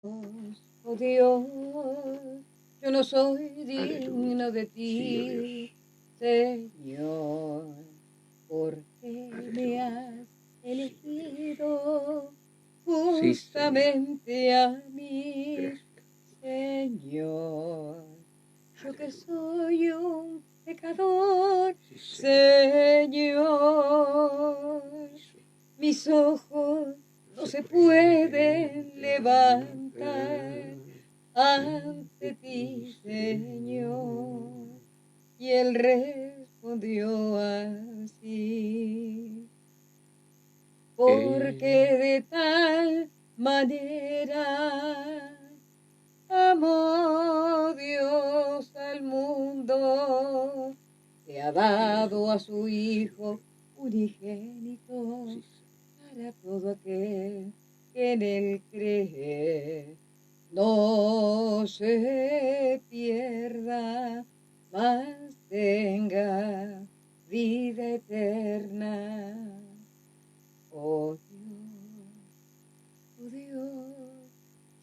Oh Dios, yo no soy Aleluya. digno de Sí, oh ti, Dios. Señor, porque me Aleluya. has Sí, oh Dios. elegido Sí, Señor. justamente a mí, Gracias. Señor. Yo que Aleluya. soy un pecador, Sí, Señor. Señor, Sí, Señor. mis ojos No no se se pueden pueden levantar levantar ante ante ti, ti, Señor. Señor. Y él respondió así, porque de tal manera amó Dios al mundo, que ha dado a Aleluya. su Sí, Hijo Dios. Sí, unigénito Señor. para todo aquel que en él cree. No se pierda, mas tenga vida eterna. Oh Dios,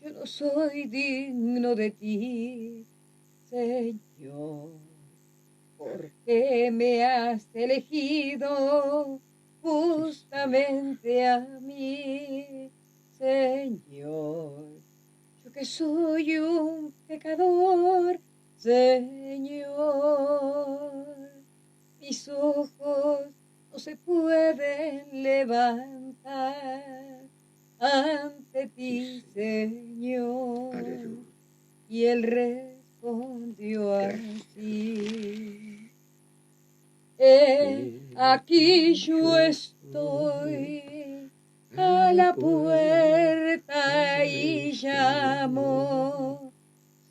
yo no soy digno de ti, Señor, porque me has elegido Sí, Señor. justamente a mí, Señor. Yo que soy un pecador, Señor. Mis ojos no se pueden levantar ante Sí, ti, Señor. Señor. Aleluya. Y él respondió Gracias. así. Aquí Aquí yo yo estoy estoy a a la la puerta puerta y y llamo. llamo.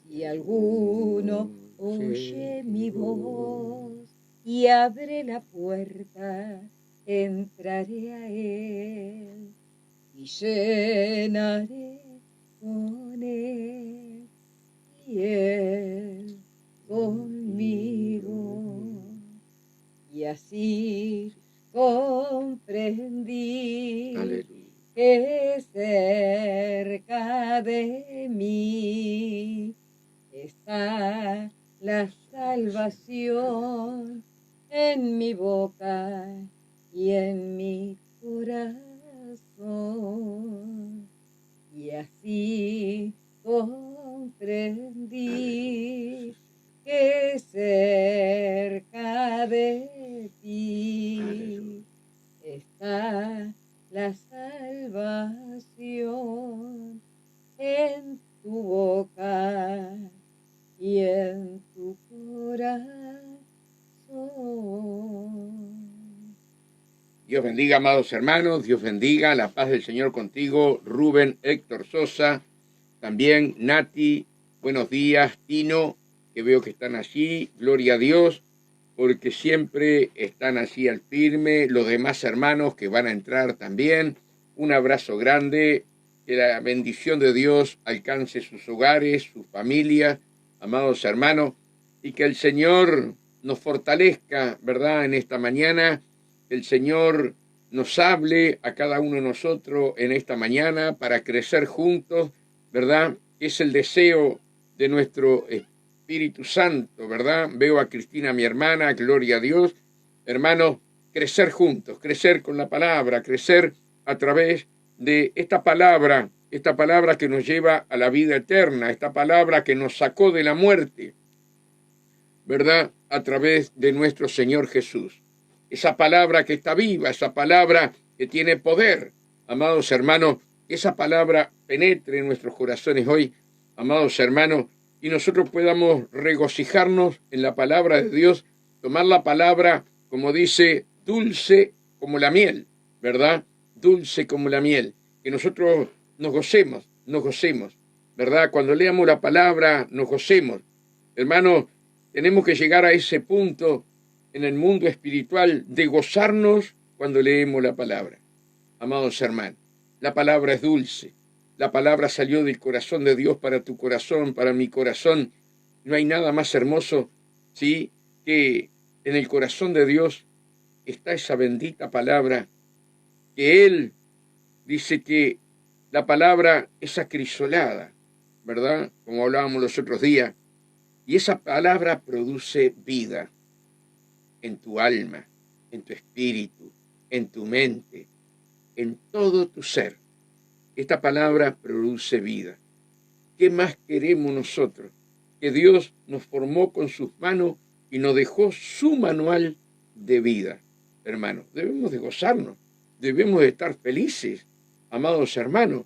Si Si alguno alguno oye oye mi mi voz, voz y abre la puerta, entraré a él y cenaré con él y él conmigo. conmigo. Y así Sí, comprendí aleluya. que cerca de mí está la Salvación. Aleluya. salvación en mi boca y en mi corazón. Y así Aleluya. Sí, comprendí Señor. que cerca de Aleluya. ti está la salvación en tu boca y en tu corazón. Dios bendiga, amados hermanos, Dios bendiga, la paz del Señor contigo, Rubén, Héctor Sosa, también Nati, buenos días, Tino, que veo que están allí, gloria a Dios, porque siempre están allí al firme, los demás hermanos que van a entrar también, un abrazo grande, que la bendición de Dios alcance sus hogares, sus familias, amados hermanos, y que el Señor nos fortalezca, ¿verdad?, en esta mañana, que el Señor nos hable a cada uno de nosotros en esta mañana para crecer juntos, ¿verdad? Es el deseo de nuestro Espíritu Santo, ¿verdad? Veo a Cristina, mi hermana, gloria a Dios. Hermanos, crecer juntos, crecer con la palabra, crecer a través de esta palabra que nos lleva a la vida eterna, esta palabra que nos sacó de la muerte, ¿verdad? A través de nuestro Señor Jesús. Esa palabra que está viva, esa palabra que tiene poder. Amados hermanos, que esa palabra penetre en nuestros corazones hoy, amados hermanos, y nosotros podamos regocijarnos en la palabra de Dios, tomar la palabra, como dice, dulce como la miel, ¿verdad? Dulce como la miel. Que nosotros nos gocemos, ¿verdad? Cuando leamos la palabra, nos gocemos. Hermanos, tenemos que llegar a ese punto en el mundo espiritual de gozarnos cuando leemos la palabra. Amados hermanos, la palabra es dulce. La palabra salió del corazón de Dios para tu corazón, para mi corazón. No hay nada más hermoso, ¿sí?, que en el corazón de Dios está esa bendita palabra, que Él dice que la palabra es acrisolada. ¿verdad? Como hablábamos los otros días. Y esa palabra produce vida en tu alma, en tu espíritu, en tu mente, en todo tu ser. Esta palabra produce vida. ¿Qué más queremos nosotros? Que Dios nos formó con sus manos y nos dejó su manual de vida, hermanos. Debemos de gozarnos, debemos de estar felices, amados hermanos,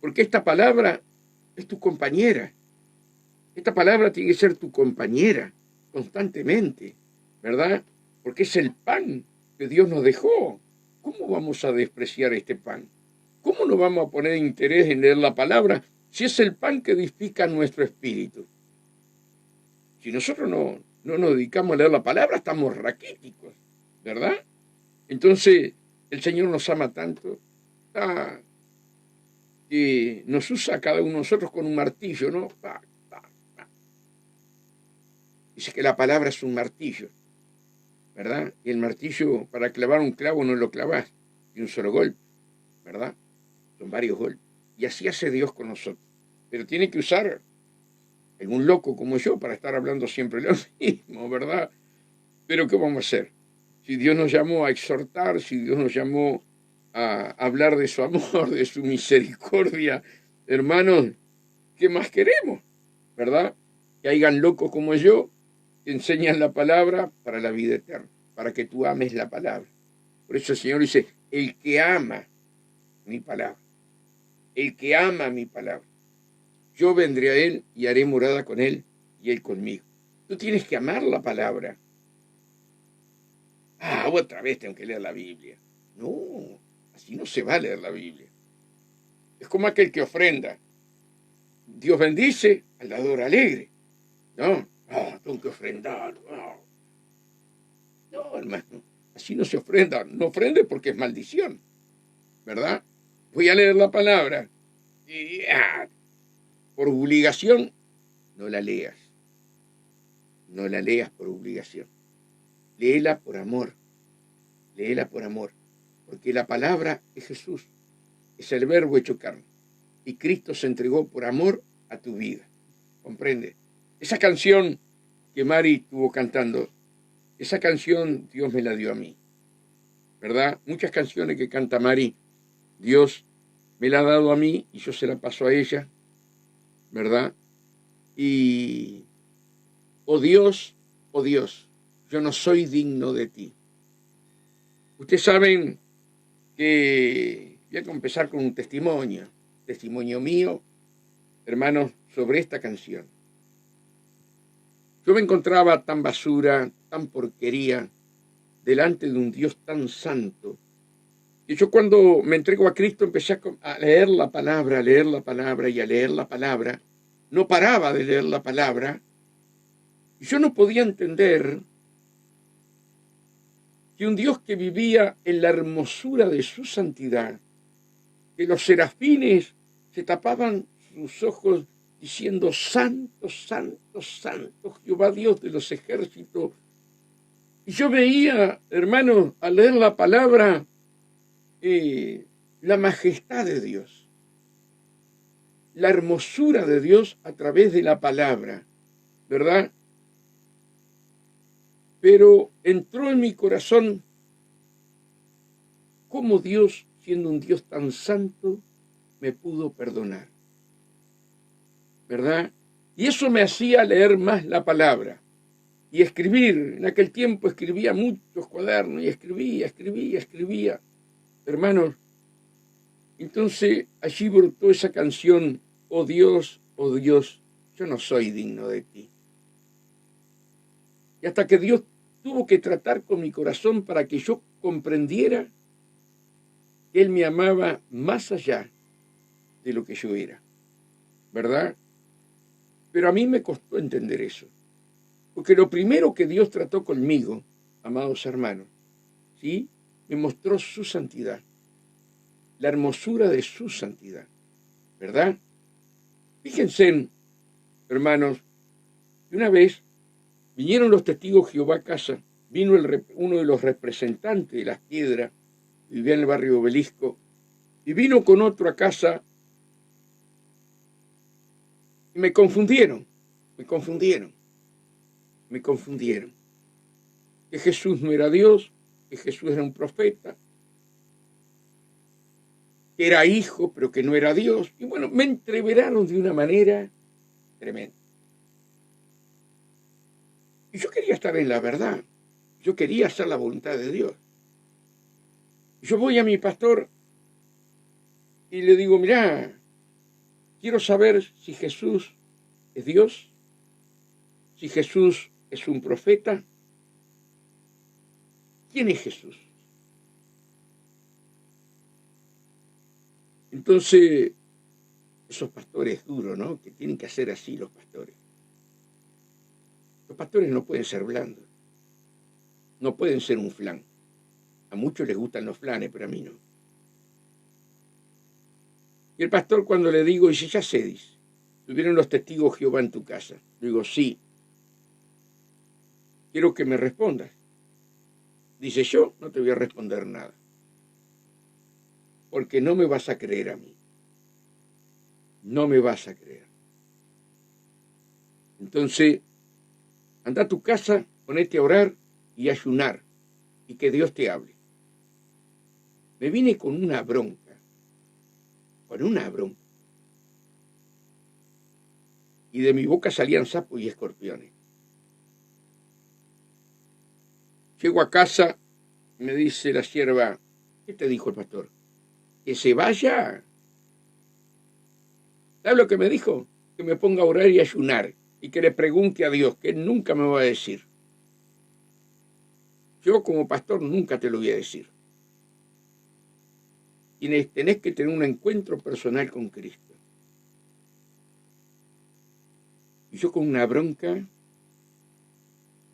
porque esta palabra es tu compañera. Esta palabra tiene que ser tu compañera constantemente, ¿verdad? Porque es el pan que Dios nos dejó. ¿Cómo vamos a despreciar este pan? ¿Cómo nos vamos a poner interés en leer la palabra si es el pan que edifica nuestro espíritu? Si nosotros no nos dedicamos a leer la palabra, estamos raquíticos, ¿verdad? Entonces, el Señor nos ama tanto que nos usa a cada uno de nosotros con un martillo, ¿no? Dice que la palabra es un martillo, ¿verdad? Y el martillo, para clavar un clavo, no lo clavás de un solo golpe, ¿verdad? Son varios golpes. Y así hace Dios con nosotros. Pero tiene que usar algún loco como yo para estar hablando siempre lo mismo, ¿verdad? Pero ¿qué vamos a hacer? Si Dios nos llamó a exhortar, si Dios nos llamó a hablar de su amor, de su misericordia, hermanos, ¿qué más queremos? ¿Verdad? Que hayan locos como yo que enseñan la palabra para la vida eterna, para que tú ames la palabra. Por eso el Señor dice, el que ama mi palabra, el que ama mi palabra, yo vendré a él y haré morada con él y él conmigo. Tú tienes que amar la palabra. Otra vez tengo que leer la Biblia. No, así no se va a leer la Biblia. Es como aquel que ofrenda. Dios bendice al dador alegre. No, tengo que ofrendar. No, hermano, así no se ofrenda. No ofrende porque es maldición, ¿verdad? Voy a leer la palabra. Y, por obligación, no la leas. No la leas por obligación. Léela por amor. Léela por amor. Porque la palabra es Jesús. Es el verbo hecho carne. Y Cristo se entregó por amor a tu vida. ¿Comprende? Esa canción que Mari estuvo cantando, esa canción Dios me la dio a mí. ¿Verdad? Muchas canciones que canta Mari, Dios me la ha dado a mí y yo se la paso a ella. ¿Verdad? Y, oh Dios, yo no soy digno de ti. Ustedes saben que voy a empezar con un testimonio mío, hermanos, sobre esta canción. Yo me encontraba tan basura, tan porquería, delante de un Dios tan santo, que yo cuando me entrego a Cristo empecé a leer la palabra, y a leer la palabra. No paraba de leer la palabra. Y yo no podía entender que un Dios que vivía en la hermosura de su santidad, que los serafines se tapaban sus ojos diciendo, santo, santo, santo, Jehová Dios de los ejércitos. Y yo veía, hermanos, al leer la palabra, la majestad de Dios, la hermosura de Dios a través de la palabra, ¿verdad? Pero entró en mi corazón cómo Dios, siendo un Dios tan santo, me pudo perdonar, ¿verdad? Y eso me hacía leer más la palabra y escribir. En aquel tiempo escribía muchos cuadernos y escribía. Hermanos, entonces allí brotó esa canción, oh Dios, yo no soy digno de ti. Y hasta que Dios tuvo que tratar con mi corazón para que yo comprendiera que Él me amaba más allá de lo que yo era, ¿verdad? Pero a mí me costó entender eso. Porque lo primero que Dios trató conmigo, amados hermanos, ¿sí? Me mostró su santidad, la hermosura de su santidad, ¿verdad? Fíjense, hermanos, que una vez vinieron los testigos Jehová a casa, vino uno de los representantes de las piedras, vivía en el barrio Obelisco, y vino con otro a casa Y me confundieron, me confundieron, me confundieron. Que Jesús no era Dios, que Jesús era un profeta, que era hijo, pero que no era Dios. Y bueno, me entreveraron de una manera tremenda. Y yo quería estar en la verdad. Yo quería hacer la voluntad de Dios. Yo voy a mi pastor y le digo, mirá, quiero saber si Jesús es Dios, si Jesús es un profeta. ¿Quién es Jesús? Entonces, esos pastores duros, ¿no? Que tienen que hacer así los pastores. Los pastores no pueden ser blandos, no pueden ser un flan. A muchos les gustan los flanes, pero a mí no. Y el pastor cuando le digo, dice, ya sé, dice, ¿tuvieron los testigos Jehová en tu casa? Le digo, sí. Quiero que me respondas. Dice, yo no te voy a responder nada, porque no me vas a creer a mí. No me vas a creer. Entonces, anda a tu casa, ponete a orar y ayunar, y que Dios te hable. Me vine con una bronca, y de mi boca salían sapos y escorpiones. Llego a casa, me dice la sierva, ¿qué te dijo el pastor? Que se vaya. ¿Sabes lo que me dijo? Que me ponga a orar y ayunar, y que le pregunte a Dios, que Él nunca me va a decir. Yo como pastor nunca te lo voy a decir. Tenés que tener un encuentro personal con Cristo. Y yo con una bronca,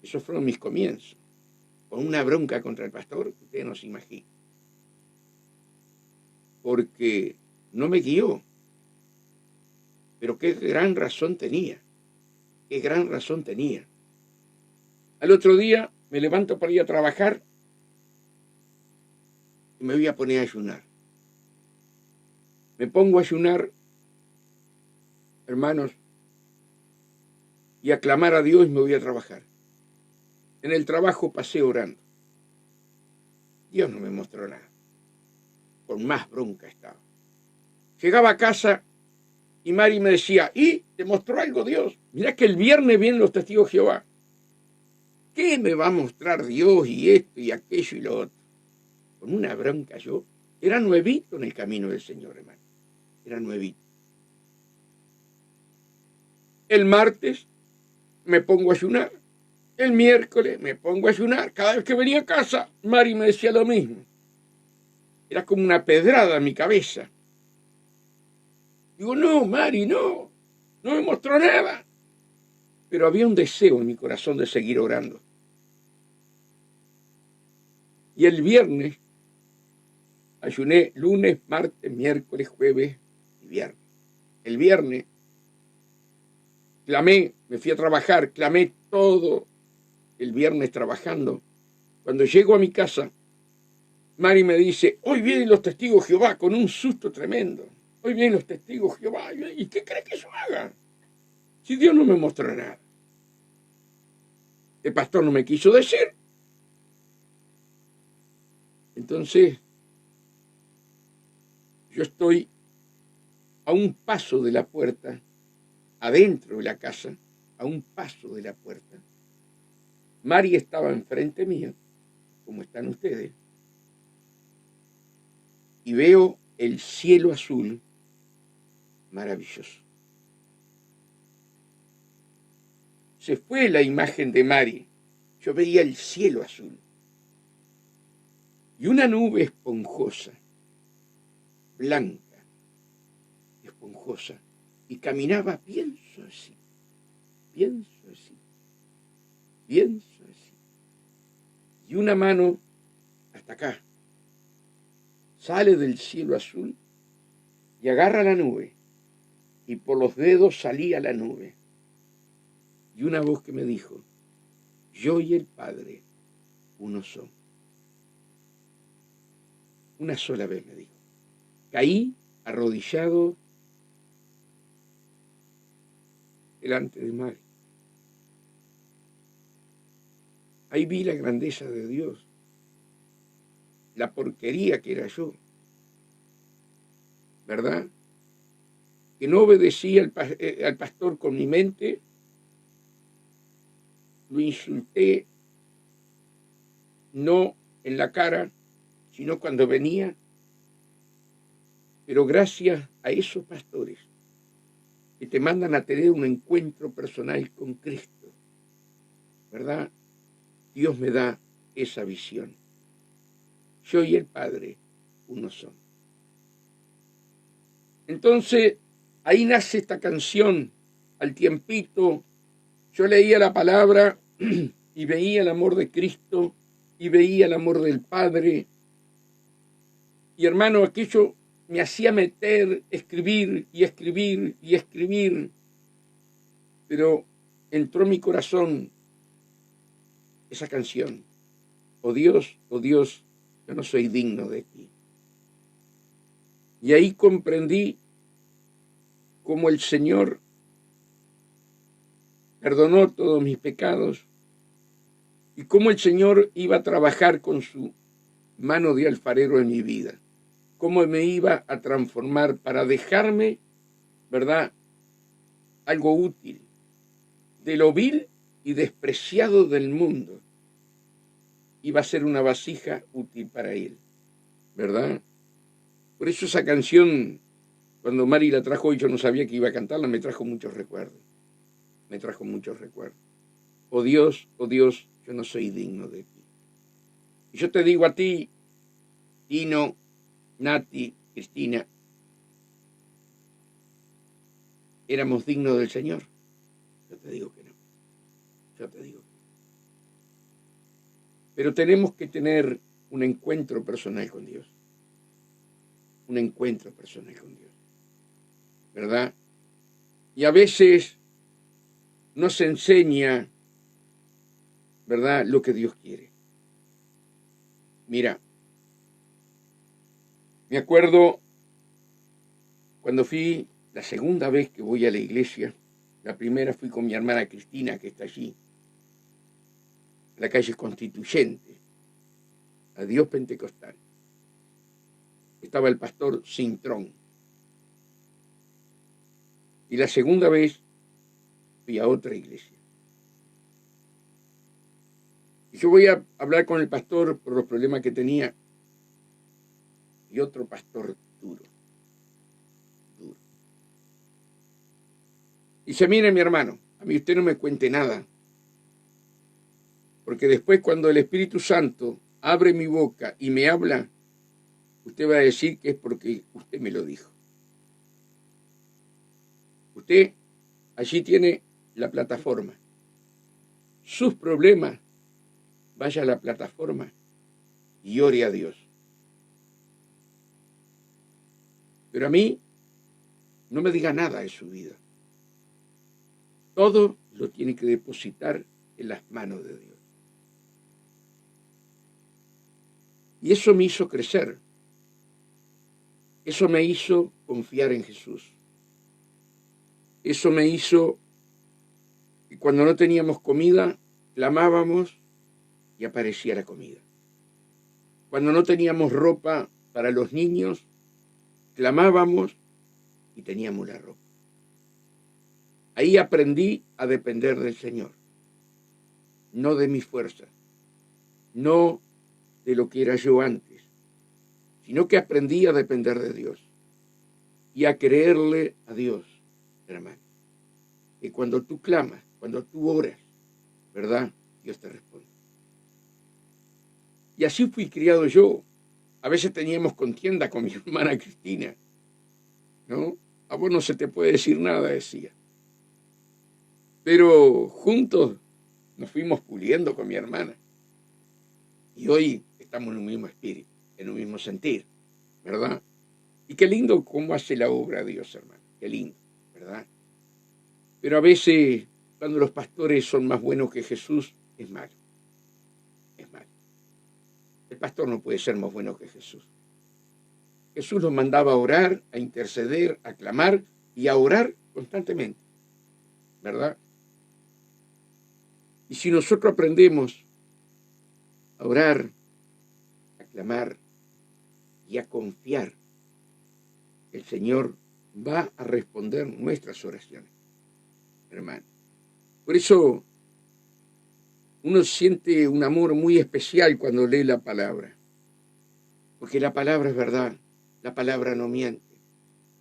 esos fueron mis comienzos, con una bronca contra el pastor, que ustedes no se imaginan. Porque no me guió. Pero qué gran razón tenía. Qué gran razón tenía. Al otro día me levanto para ir a trabajar y me voy a poner a ayunar. Me pongo a ayunar, hermanos, y a clamar a Dios y me voy a trabajar. En el trabajo pasé orando. Dios no me mostró nada. Con más bronca estaba. Llegaba a casa y Mari me decía, ¿y te mostró algo Dios? Mirá que el viernes vienen los testigos de Jehová. ¿Qué me va a mostrar Dios y esto y aquello y lo otro? Con una bronca yo. Era nuevito en el camino del Señor, hermano. Era nuevito. El martes me pongo a ayunar. El miércoles me pongo a ayunar. Cada vez que venía a casa, Mari me decía lo mismo. Era como una pedrada en mi cabeza. Digo, no, Mari, no me mostró nada. Pero había un deseo en mi corazón de seguir orando. Y el viernes ayuné lunes, martes, miércoles, jueves y viernes. El viernes clamé, me fui a trabajar, clamé todo el viernes trabajando. Cuando llego a mi casa, Mari me dice, hoy vienen los testigos de Jehová, con un susto tremendo. Hoy vienen los testigos de Jehová. ¿Y qué cree que yo haga? Si Dios no me mostró nada. El pastor no me quiso decir. Entonces, yo estoy a un paso de la puerta, adentro de la casa, a un paso de la puerta. Mari estaba enfrente mío, como están ustedes, y veo el cielo azul maravilloso. Se fue la imagen de Mari. Yo veía el cielo azul. Y una nube esponjosa, blanca, esponjosa, y caminaba bien suavecito, bien suavecito, bien suavecito. Y una mano hasta acá sale del cielo azul y agarra la nube, y por los dedos salía la nube. Y una voz que me dijo, yo y el Padre uno son. Una sola vez me dijo. Caí arrodillado delante de Mari. Ahí vi la grandeza de Dios, la porquería que era yo, ¿verdad? Que no obedecía al pastor con mi mente, lo insulté, no en la cara, sino cuando venía. Pero gracias a esos pastores que te mandan a tener un encuentro personal con Cristo, ¿verdad? Dios me da esa visión. Yo y el Padre uno son. Entonces, ahí nace esta canción. Al tiempito, yo leía la palabra y veía el amor de Cristo y veía el amor del Padre. Y hermano, aquello me hacía meter, escribir y escribir y escribir. Pero entró en mi corazón esa canción. Oh Dios, yo no soy digno de ti. Y ahí comprendí cómo el Señor perdonó todos mis pecados y cómo el Señor iba a trabajar con su mano de alfarero en mi vida. Cómo me iba a transformar para dejarme, ¿verdad?, algo útil, de lo vil y despreciado del mundo. Iba a ser una vasija útil para Él, ¿verdad? Por eso esa canción, cuando Mari la trajo y yo no sabía que iba a cantarla, me trajo muchos recuerdos. Me trajo muchos recuerdos. Oh Dios, yo no soy digno de ti. Y yo te digo a ti, Tino, Nati, Cristina, ¿éramos dignos del Señor? Yo te digo que no. Yo te digo que no. Pero tenemos que tener un encuentro personal con Dios. Un encuentro personal con Dios. ¿Verdad? Y a veces nos enseña, ¿verdad?, lo que Dios quiere. Mira, me acuerdo cuando fui la segunda vez que voy a la iglesia. La primera fui con mi hermana Cristina, que está allí, en la calle Constituyente, a Dios Pentecostal. Estaba el pastor Cintrón. Y la segunda vez fui a otra iglesia. Y yo voy a hablar con el pastor por los problemas que tenía. Y otro pastor duro. Y dice, mire mi hermano, a mí usted no me cuente nada. Porque después cuando el Espíritu Santo abre mi boca y me habla, usted va a decir que es porque usted me lo dijo. Usted allí tiene la plataforma. Sus problemas, vaya a la plataforma y ore a Dios. Pero a mí, no me diga nada de su vida. Todo lo tiene que depositar en las manos de Dios. Y eso me hizo crecer. Eso me hizo confiar en Jesús. Eso me hizo que cuando no teníamos comida, clamábamos y aparecía la comida. Cuando no teníamos ropa para los niños, clamábamos y teníamos la ropa. Ahí aprendí a depender del Señor, no de mis fuerzas, no de lo que era yo antes, sino que aprendí a depender de Dios y a creerle a Dios, hermano. Que cuando tú clamas, cuando tú oras, ¿verdad?, Dios te responde. Y así fui criado yo. A veces teníamos contienda con mi hermana Cristina, ¿no? A vos no se te puede decir nada, decía. Pero juntos nos fuimos puliendo con mi hermana. Y hoy estamos en un mismo espíritu, en un mismo sentir, ¿verdad? Y qué lindo cómo hace la obra Dios, hermano. Qué lindo, ¿verdad? Pero a veces, cuando los pastores son más buenos que Jesús, es malo. Es malo. El pastor no puede ser más bueno que Jesús. Jesús los mandaba a orar, a interceder, a clamar y a orar constantemente. ¿verdad? Y si nosotros aprendemos a orar, a clamar y a confiar, el Señor va a responder nuestras oraciones, hermano. Por eso uno siente un amor muy especial cuando lee la palabra, porque la palabra es verdad, la palabra no miente.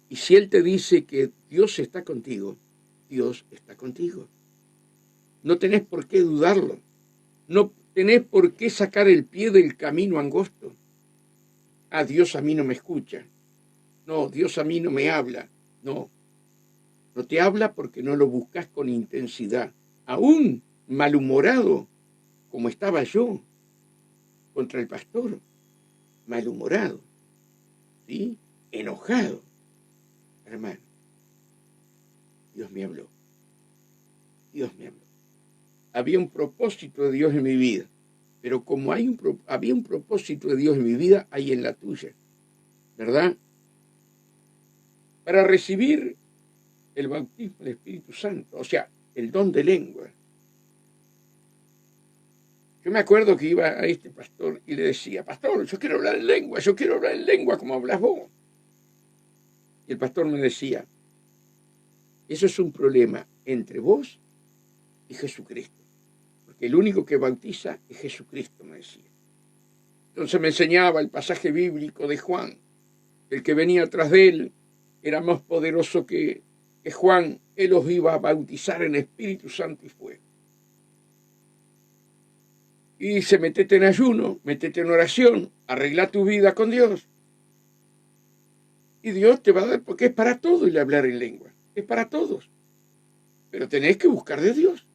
Y si Él te dice que Dios está contigo, Dios está contigo. No tenés por qué dudarlo, no tenés por qué sacar el pie del camino angosto. Ah, Dios a mí no me escucha. No, Dios a mí no me habla. No, no te habla porque no lo buscas con intensidad. Aún malhumorado, como estaba yo, contra el pastor, malhumorado, ¿sí? Enojado. Hermano, Dios me habló. Dios me habló. Había un propósito de Dios en mi vida, pero como había un propósito de Dios en mi vida, hay en la tuya, ¿verdad? Para recibir el bautismo del Espíritu Santo, o sea, el don de lengua. Yo me acuerdo que iba a este pastor y le decía, pastor, yo quiero hablar en lengua como hablas vos. Y el pastor me decía, eso es un problema entre vos y Jesucristo, porque el único que bautiza es Jesucristo, me decía. Entonces me enseñaba el pasaje bíblico de Juan, el que venía atrás de él era más poderoso que Juan, él los iba a bautizar en Espíritu Santo y fuego. Y dice, metete en ayuno, metete en oración, arregla tu vida con Dios. Y Dios te va a dar, porque es para todo el hablar en lengua, es para todos. Pero tenés que buscar de Dios.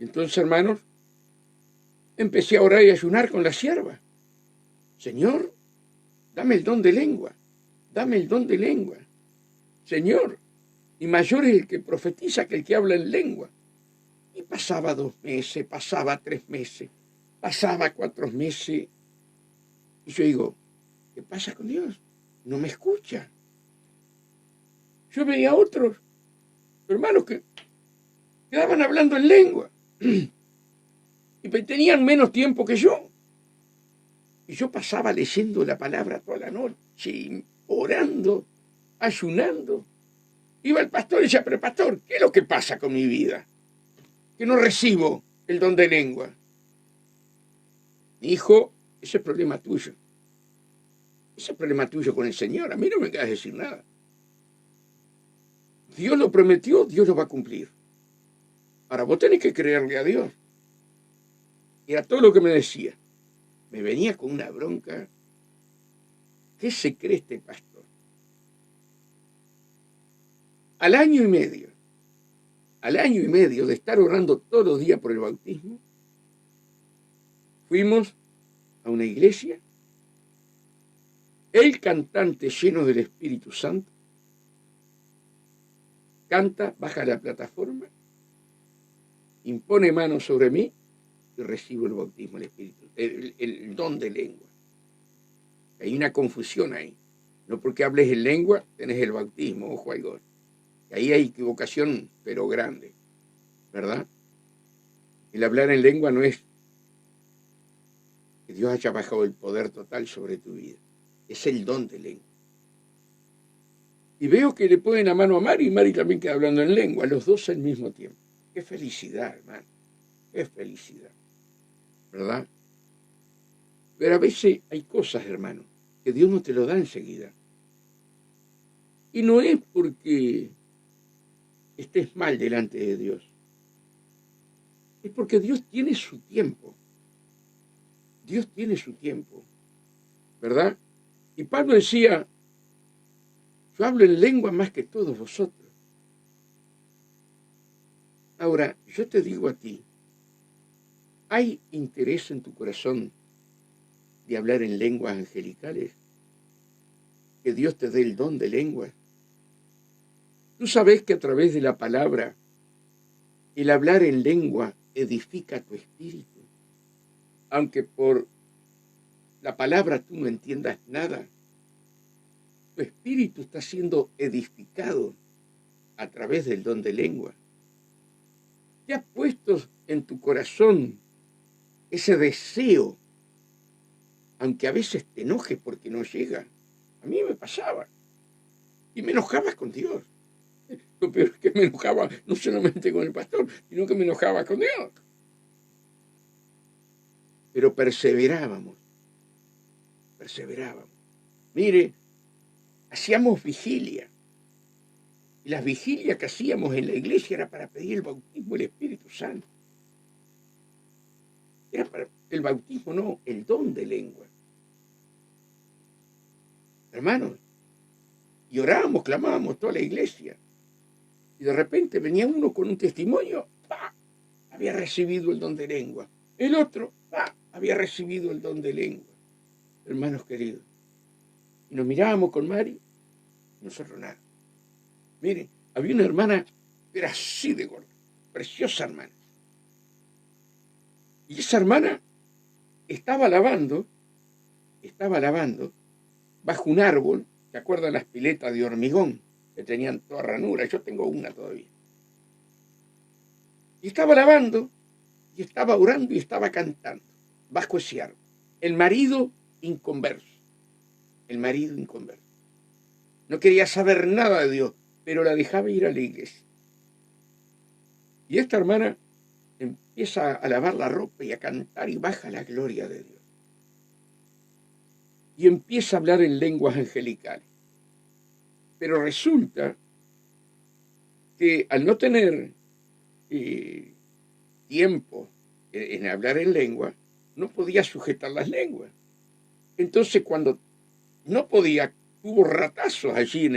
Entonces, hermanos, empecé a orar y a ayunar con la sierva. Señor, dame el don de lengua, dame el don de lengua. Señor, y mayor es el que profetiza que el que habla en lengua. Y pasaba 2 meses, pasaba 3 meses, pasaba 4 meses. Y yo digo, ¿qué pasa con Dios? No me escucha. Yo veía a otros hermanos que quedaban hablando en lengua y tenían menos tiempo que yo. Y yo pasaba leyendo la palabra toda la noche, orando, ayunando. Iba el pastor y decía, pero pastor, ¿qué es lo que pasa con mi vida? Que no recibo el don de lengua. Mi hijo, ese es problema tuyo. Ese es problema tuyo con el Señor. A mí no me quieras decir nada. Dios lo prometió, Dios lo va a cumplir. Ahora, vos tenés que creerle a Dios. Era todo lo que me decía. Me venía con una bronca. ¿Qué se cree este pastor? Al año y medio de estar orando todos los días por el bautismo, fuimos a una iglesia, el cantante lleno del Espíritu Santo, canta, baja la plataforma, impone manos sobre mí y recibo el bautismo del Espíritu, el don de lengua. Hay una confusión ahí. No porque hables en lengua, tenés el bautismo, ojo al gol. Ahí hay equivocación, pero grande, ¿verdad? El hablar en lengua no es que Dios haya bajado el poder total sobre tu vida. Es el don de lengua. Y veo que le ponen la mano a Mari y Mari también queda hablando en lengua, los dos al mismo tiempo. Qué felicidad, hermano. Qué felicidad. ¿Verdad? Pero a veces hay cosas, hermano, que Dios no te lo da enseguida. Y no es porque estés mal delante de Dios. Es porque Dios tiene su tiempo. Dios tiene su tiempo. ¿Verdad? Y Pablo decía, yo hablo en lengua más que todos vosotros. Ahora, yo te digo a ti, ¿hay interés en tu corazón de hablar en lenguas angelicales? Que Dios te dé el don de lenguas. Tú sabes que a través de la palabra, el hablar en lengua edifica tu espíritu. Aunque por la palabra tú no entiendas nada, tu espíritu está siendo edificado a través del don de lengua? ¿Te has puesto en tu corazón ese deseo, aunque a veces te enojes porque no llega? A mí me pasaba. Y me enojaba con Dios. Lo peor es que me enojaba no solamente con el pastor, sino que me enojaba con Dios. Pero perseverábamos. Mire, hacíamos vigilia. Y las vigilias que hacíamos en la iglesia era para pedir el bautismo del Espíritu Santo. Era para el bautismo, no, el don de lengua. Hermanos, y orábamos, clamábamos toda la iglesia. Y de repente venía uno con un testimonio, ¡pah! Había recibido el don de lengua. El otro, ¡pah! Había recibido el don de lengua. Hermanos queridos. Y nos mirábamos con Mari, nosotros nada. Miren, había una hermana que era así de gorda, preciosa hermana. Y esa hermana estaba lavando bajo un árbol. ¿Se acuerdan las piletas de hormigón que tenían toda ranura? Yo tengo una todavía. Y estaba lavando, y estaba orando, y estaba cantando bajo ese árbol. El marido inconverso. No quería saber nada de Dios, pero la dejaba ir a la iglesia. Y esta hermana empieza a lavar la ropa y a cantar y baja la gloria de Dios. Y empieza a hablar en lenguas angelicales. Pero resulta que al no tener tiempo en hablar en lengua, no podía sujetar las lenguas. Entonces cuando no podía, tuvo ratazos allí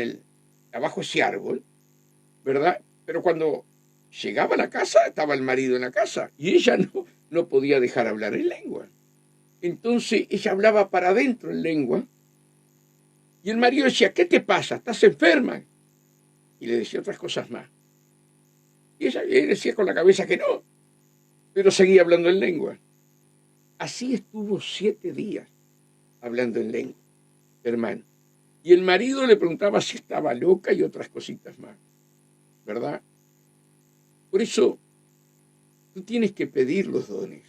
abajo ese árbol, ¿verdad? Pero cuando llegaba a la casa, estaba el marido en la casa y ella no podía dejar hablar en lengua. Entonces ella hablaba para adentro en lengua y el marido decía, ¿qué te pasa? ¿Estás enferma? Y le decía otras cosas más. Y ella le decía con la cabeza que no, pero seguía hablando en lengua. Así estuvo 7 días hablando en lengua, hermano. Y el marido le preguntaba si estaba loca y otras cositas más, ¿verdad? Por eso, tú tienes que pedir los dones.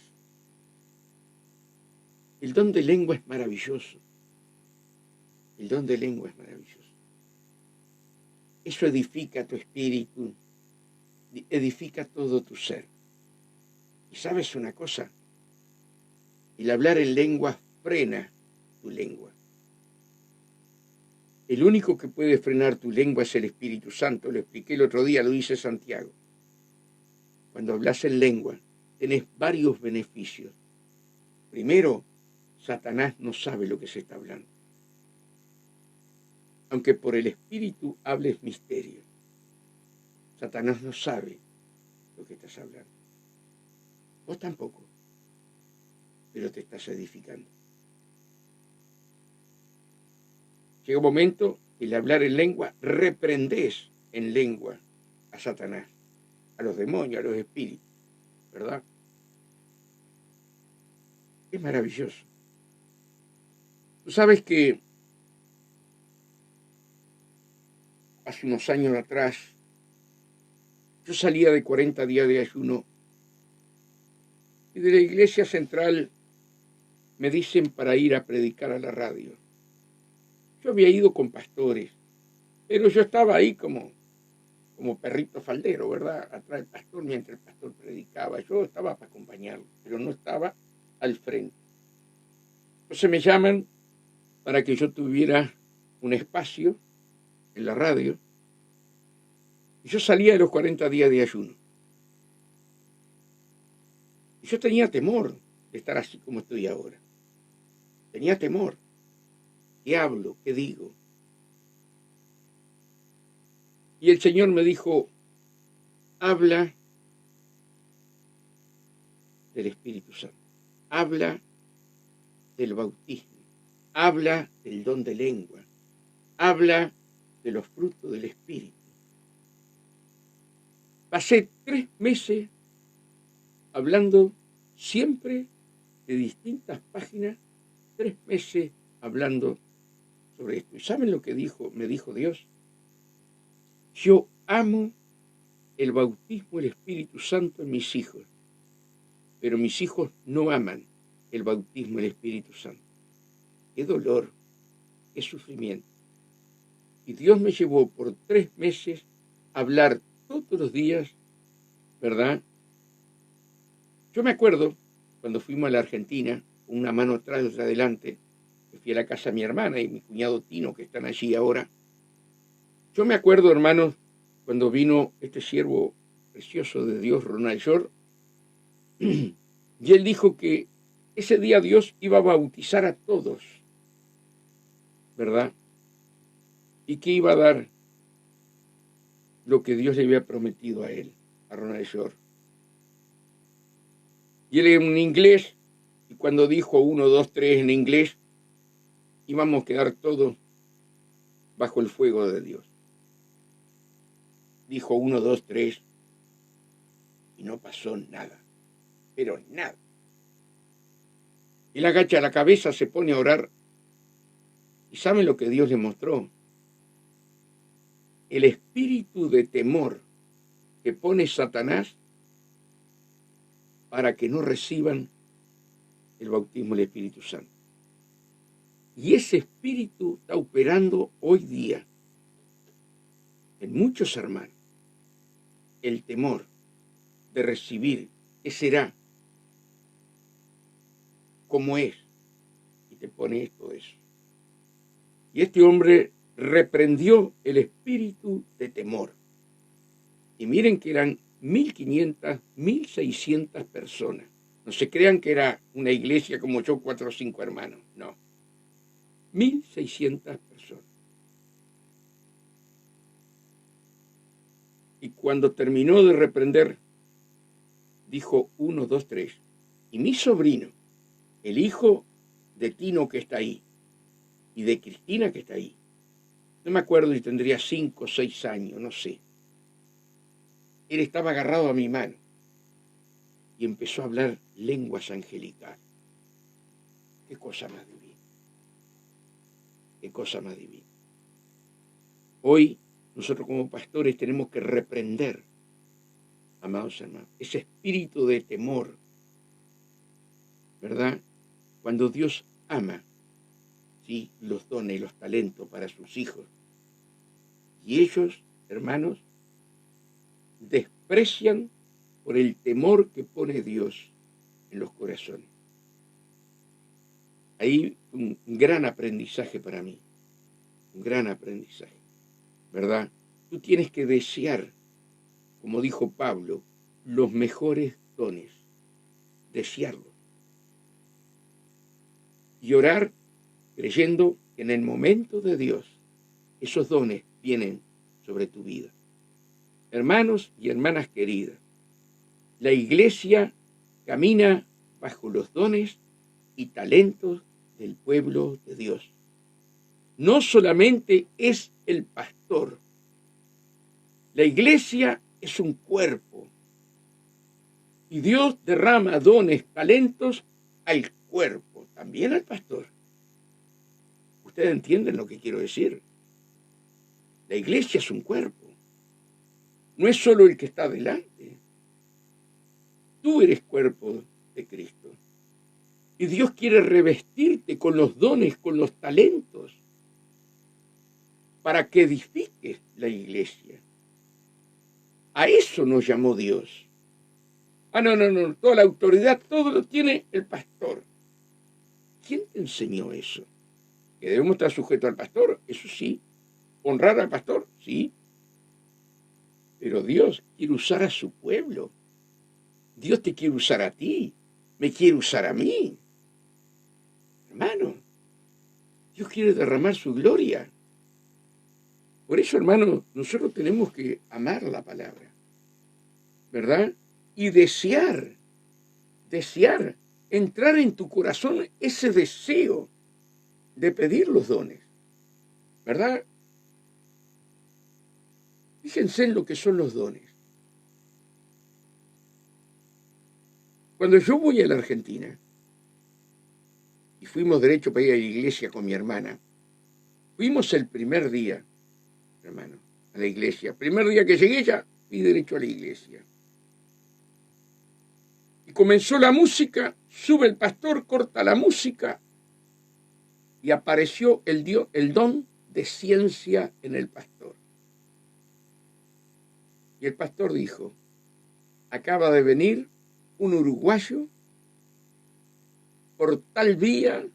El don de lengua es maravilloso. Eso edifica tu espíritu, edifica todo tu ser. Y sabes una cosa, el hablar en lengua frena tu lengua. El único que puede frenar tu lengua es el Espíritu Santo. Lo expliqué el otro día, lo dice Santiago. Cuando hablas en lengua, tenés varios beneficios. Primero, Satanás no sabe lo que se está hablando. Aunque por el Espíritu hables misterio, Satanás no sabe lo que estás hablando. Vos tampoco, pero te estás edificando. Llega un momento, el hablar en lengua, reprendés en lengua a Satanás, a los demonios, a los espíritus, ¿verdad? Es maravilloso. Tú sabes que hace unos años atrás, yo salía de 40 días de ayuno y de la iglesia central me dicen para ir a predicar a la radio. Yo había ido con pastores, pero yo estaba ahí como perrito faldero, ¿verdad? Atrás del pastor mientras el pastor predicaba. Yo estaba para acompañarlo, pero no estaba al frente. Entonces me llaman para que yo tuviera un espacio en la radio. Y yo salía de los 40 días de ayuno. Y yo tenía temor de estar así como estoy ahora. Tenía temor. ¿Qué hablo? ¿Qué digo? Y el Señor me dijo, habla del Espíritu Santo, habla del bautismo, habla del don de lengua, habla de los frutos del Espíritu. Pasé 3 meses hablando siempre de distintas páginas, 3 meses hablando sobre esto. ¿Y saben lo que me dijo Dios? Yo amo el bautismo del Espíritu Santo en mis hijos, pero mis hijos no aman el bautismo del Espíritu Santo. Qué dolor, qué sufrimiento. Y Dios me llevó por 3 meses a hablar todos los días, ¿verdad? Yo me acuerdo cuando fuimos a la Argentina, una mano atrás y otra adelante, que fui a la casa de mi hermana y mi cuñado Tino, que están allí ahora. Yo me acuerdo, hermanos, cuando vino este siervo precioso de Dios, Ronald Shore, y él dijo que ese día Dios iba a bautizar a todos, ¿verdad? Y que iba a dar lo que Dios le había prometido a él, a Ronald Shore. Y él en inglés, y cuando dijo 1, 2, 3 en inglés, íbamos a quedar todos bajo el fuego de Dios. Dijo 1, 2, 3, y no pasó nada, pero nada. Él agacha la cabeza, se pone a orar, y ¿saben lo que Dios le mostró? El espíritu de temor que pone Satanás para que no reciban el bautismo del Espíritu Santo. Y ese espíritu está operando hoy día en muchos hermanos. El temor de recibir, ¿qué será? ¿Cómo es? Y te pone esto, eso. Y este hombre reprendió el espíritu de temor. Y miren que eran 1.500, 1.600 personas. No se crean que era una iglesia como yo, 4 o 5 hermanos. No. 1.600 personas. Y cuando terminó de reprender, dijo 1, 2, 3. Y mi sobrino, el hijo de Tino que está ahí, y de Cristina que está ahí, no me acuerdo si tendría 5 o 6 años, no sé. Él estaba agarrado a mi mano y empezó a hablar lenguas angelicales. Qué cosa más divina. Qué cosa más divina. Hoy nosotros como pastores tenemos que reprender, amados hermanos, ese espíritu de temor, ¿verdad? Cuando Dios ama, ¿sí?, los dones y los talentos para sus hijos. Y ellos, hermanos, desprecian por el temor que pone Dios en los corazones. Ahí un gran aprendizaje para mí, un gran aprendizaje, ¿verdad? Tú tienes que desear, como dijo Pablo, los mejores dones, desearlos. Y orar creyendo que en el momento de Dios esos dones vienen sobre tu vida. Hermanos y hermanas queridas, la iglesia camina bajo los dones y talentos del pueblo de Dios. No solamente es el pastor. La iglesia es un cuerpo. Y Dios derrama dones, talentos al cuerpo, también al pastor. ¿Ustedes entienden lo que quiero decir? La iglesia es un cuerpo. No es solo el que está delante. Tú eres cuerpo de Cristo. Y Dios quiere revestirte con los dones, con los talentos, para que edifiques la iglesia. A eso nos llamó Dios. No, toda la autoridad, todo lo tiene el pastor. ¿Quién te enseñó eso? ¿Que debemos estar sujetos al pastor? Eso sí. ¿Honrar al pastor? Sí. Pero Dios quiere usar a su pueblo. Dios te quiere usar a ti. Me quiere usar a mí. Hermano, Dios quiere derramar su gloria. Por eso, hermano, nosotros tenemos que amar la palabra, ¿verdad? Y desear, entrar en tu corazón ese deseo de pedir los dones, ¿verdad? Fíjense en lo que son los dones. Cuando yo voy a la Argentina, y fuimos derecho para ir a la iglesia con mi hermana, fuimos el primer día, hermano, a la iglesia. El primer día que llegué ya fui derecho a la iglesia. Y comenzó la música, sube el pastor, corta la música y apareció el don de ciencia en el pastor. Y el pastor dijo, acaba de venir un uruguayo por tal vía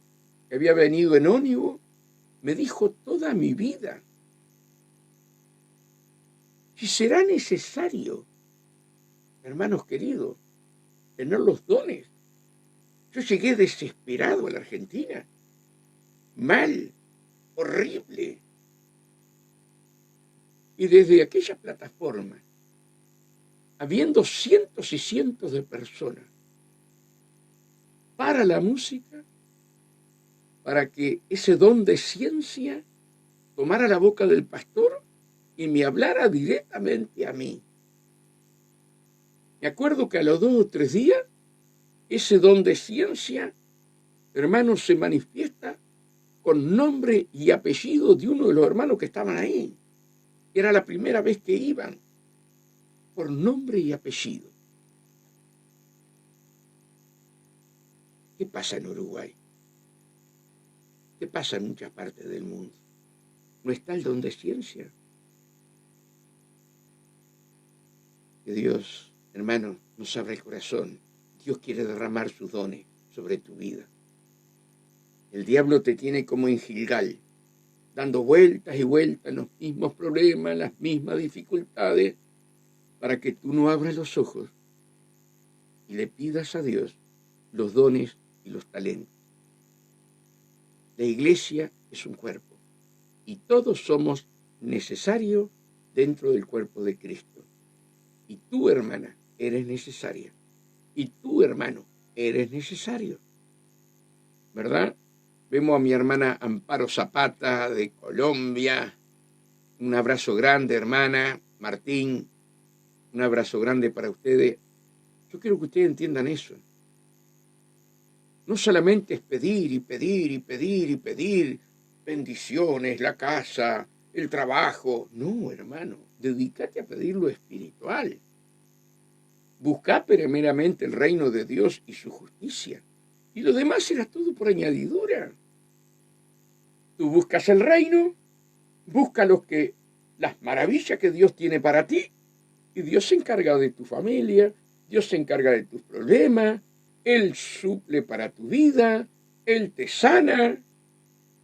que había venido en ómnibus, me dijo toda mi vida, si será necesario, hermanos queridos, tener los dones. Yo llegué desesperado a la Argentina, mal, horrible. Y desde aquella plataforma, habiendo cientos y cientos de personas para la música, para que ese don de ciencia tomara la boca del pastor y me hablara directamente a mí. Me acuerdo que a los 2 o 3 días, ese don de ciencia, hermanos, se manifiesta con nombre y apellido de uno de los hermanos que estaban ahí. Era la primera vez que iban, por nombre y apellido. ¿Qué pasa en Uruguay? ¿Qué pasa en muchas partes del mundo? ¿No está el don de ciencia? Que Dios, hermano, nos abra el corazón. Dios quiere derramar sus dones sobre tu vida. El diablo te tiene como en Gilgal, dando vueltas y vueltas en los mismos problemas, las mismas dificultades, para que tú no abras los ojos y le pidas a Dios los dones y los talentos. La iglesia es un cuerpo y todos somos necesarios dentro del cuerpo de Cristo. Y tú, hermana, eres necesaria. Y tú, hermano, eres necesario. ¿Verdad? Vemos a mi hermana Amparo Zapata de Colombia. Un abrazo grande, hermana. Martín, un abrazo grande para ustedes. Yo quiero que ustedes entiendan eso. No solamente es pedir y pedir y pedir y pedir bendiciones, la casa, el trabajo. No, hermano, dedícate a pedir lo espiritual. Busca primeramente el reino de Dios y su justicia. Y lo demás será todo por añadidura. Tú buscas el reino, busca las maravillas que Dios tiene para ti, y Dios se encarga de tu familia, Dios se encarga de tus problemas, Él suple para tu vida, Él te sana,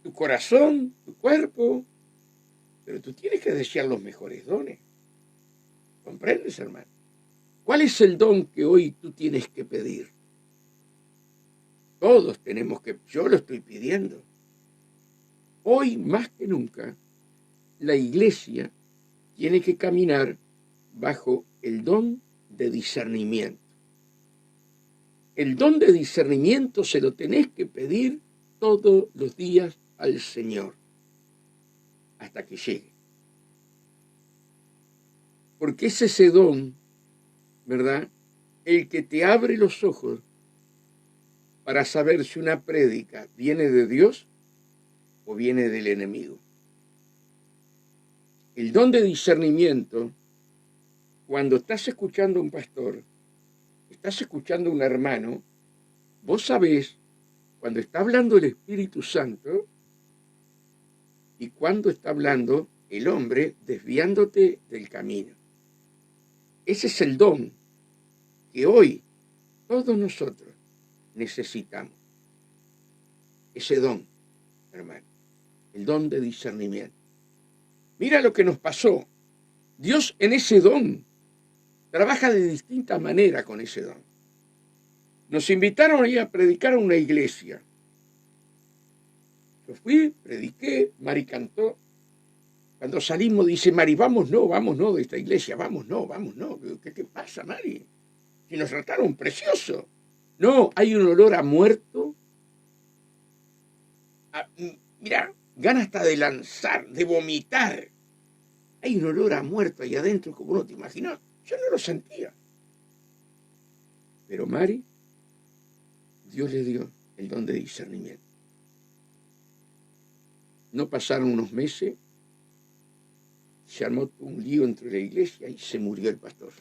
tu corazón, tu cuerpo, pero tú tienes que desear los mejores dones. ¿Comprendes, hermano? ¿Cuál es el don que hoy tú tienes que pedir? Todos tenemos que, yo lo estoy pidiendo. Hoy más que nunca, la iglesia tiene que caminar bajo el don de discernimiento. El don de discernimiento se lo tenés que pedir todos los días al Señor, hasta que llegue. Porque es ese don, ¿verdad?, el que te abre los ojos para saber si una prédica viene de Dios o viene del enemigo. El don de discernimiento, cuando estás escuchando a un pastor, estás escuchando a un hermano, vos sabés cuando está hablando el Espíritu Santo y cuando está hablando el hombre desviándote del camino. Ese es el don que hoy todos nosotros necesitamos. Ese don, hermano, el don de discernimiento. Mira lo que nos pasó. Dios en ese don trabaja de distinta manera con ese don. Nos invitaron a ir a predicar a una iglesia. Yo fui, prediqué, Mari cantó. Cuando salimos dice Mari, vámonos de esta iglesia, vámonos. ¿Qué pasa, Mari? Si nos trataron precioso. No, hay un olor a muerto. Mira, ganas hasta de lanzar, de vomitar. Hay un olor a muerto ahí adentro como no te imaginas. Yo no lo sentía. Pero Mari, Dios le dio el don de discernimiento. No pasaron unos meses, Se armó un lío entre la iglesia y se murió el pastor.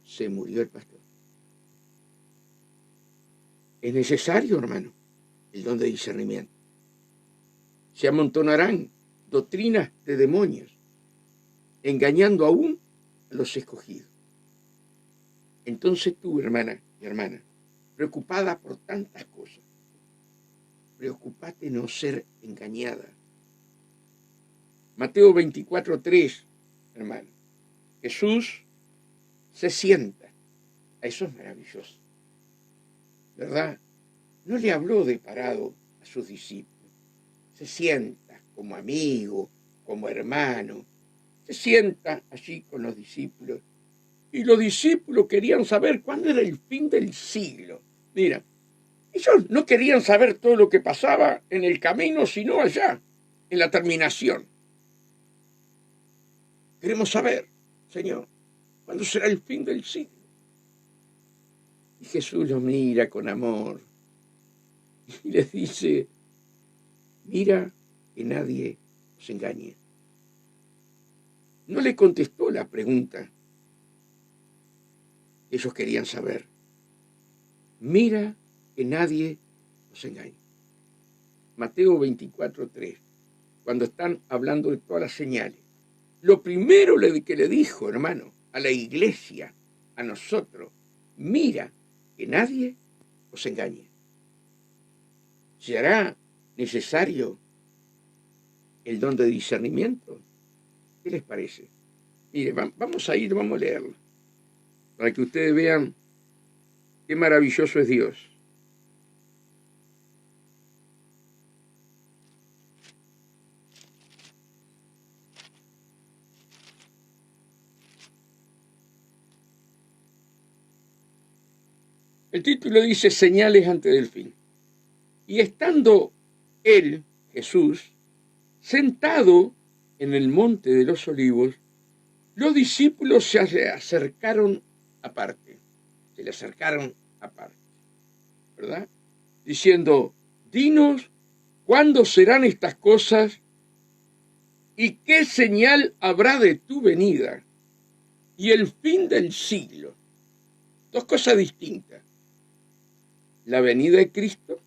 Se murió el pastor. Es necesario, hermano, el don de discernimiento. Se amontonarán doctrinas de demonios, engañando aún a los escogidos. Entonces tú, hermana y hermana, preocupada por tantas cosas, preocúpate no ser engañada. Mateo 24:3, hermano. Jesús se sienta. Eso es maravilloso, ¿verdad? No le habló de parado a sus discípulos. Se sienta como amigo, como hermano. Se sienta allí con los discípulos. Y los discípulos querían saber cuándo era el fin del siglo. Mira, ellos no querían saber todo lo que pasaba en el camino, sino allá, en la terminación. Queremos saber, Señor, ¿cuándo será el fin del siglo? Y Jesús los mira con amor y les dice, mira que nadie os engañe. No le contestó la pregunta que ellos querían saber. Mira que nadie os engañe. Mateo 24:3, cuando están hablando de todas las señales. Lo primero que le dijo, hermano, a la iglesia, a nosotros, mira que nadie os engañe. ¿Será necesario el don de discernimiento? ¿Qué les parece? Mire, vamos a leerlo, para que ustedes vean qué maravilloso es Dios. El título dice señales antes del fin. Y estando él, Jesús, sentado en el monte de los olivos, los discípulos se le acercaron aparte, ¿verdad? Diciendo, dinos, ¿cuándo serán estas cosas? ¿Y qué señal habrá de tu venida? Y el fin del siglo. Dos cosas distintas. La venida de Cristo,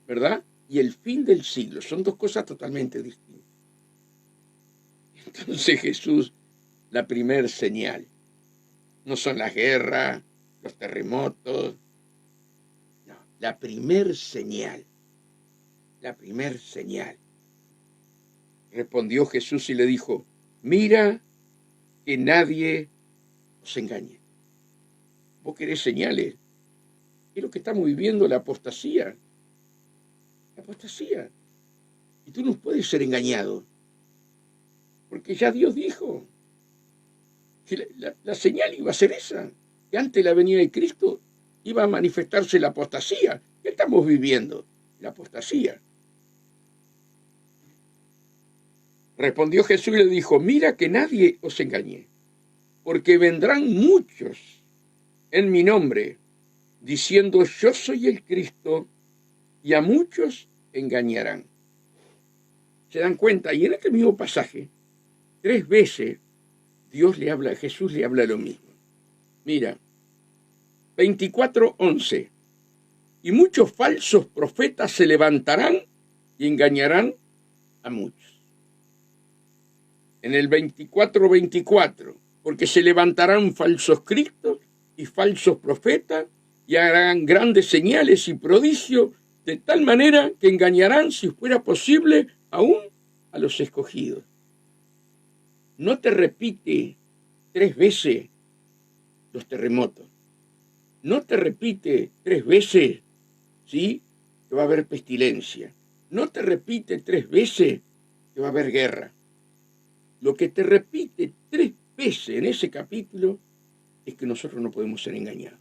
¿verdad? Y el fin del siglo. Son dos cosas totalmente distintas. Entonces Jesús, la primer señal, no son las guerras, los terremotos, no, la primer señal. Respondió Jesús y le dijo, mira que nadie os engañe. ¿Vos querés señales? Es lo que estamos viviendo, la apostasía. Y tú no puedes ser engañado. Porque ya Dios dijo que la señal iba a ser esa. Que antes de la venida de Cristo iba a manifestarse la apostasía. ¿Qué estamos viviendo? La apostasía. Respondió Jesús y le dijo, mira que nadie os engañe. Porque vendrán muchos en mi nombre, diciendo yo soy el Cristo, y a muchos engañarán. ¿Se dan cuenta? Y en este mismo pasaje, 3 veces Jesús le habla lo mismo. Mira, 24:11. Y muchos falsos profetas se levantarán y engañarán a muchos. En el 24:24, porque se levantarán falsos cristos y falsos profetas y harán grandes señales y prodigios, de tal manera que engañarán, si fuera posible, aún a los escogidos. No te repite 3 veces los terremotos. No te repite 3 veces, ¿sí?, que va a haber pestilencia. No te repite 3 veces que va a haber guerra. Lo que te repite 3 veces en ese capítulo es que nosotros no podemos ser engañados.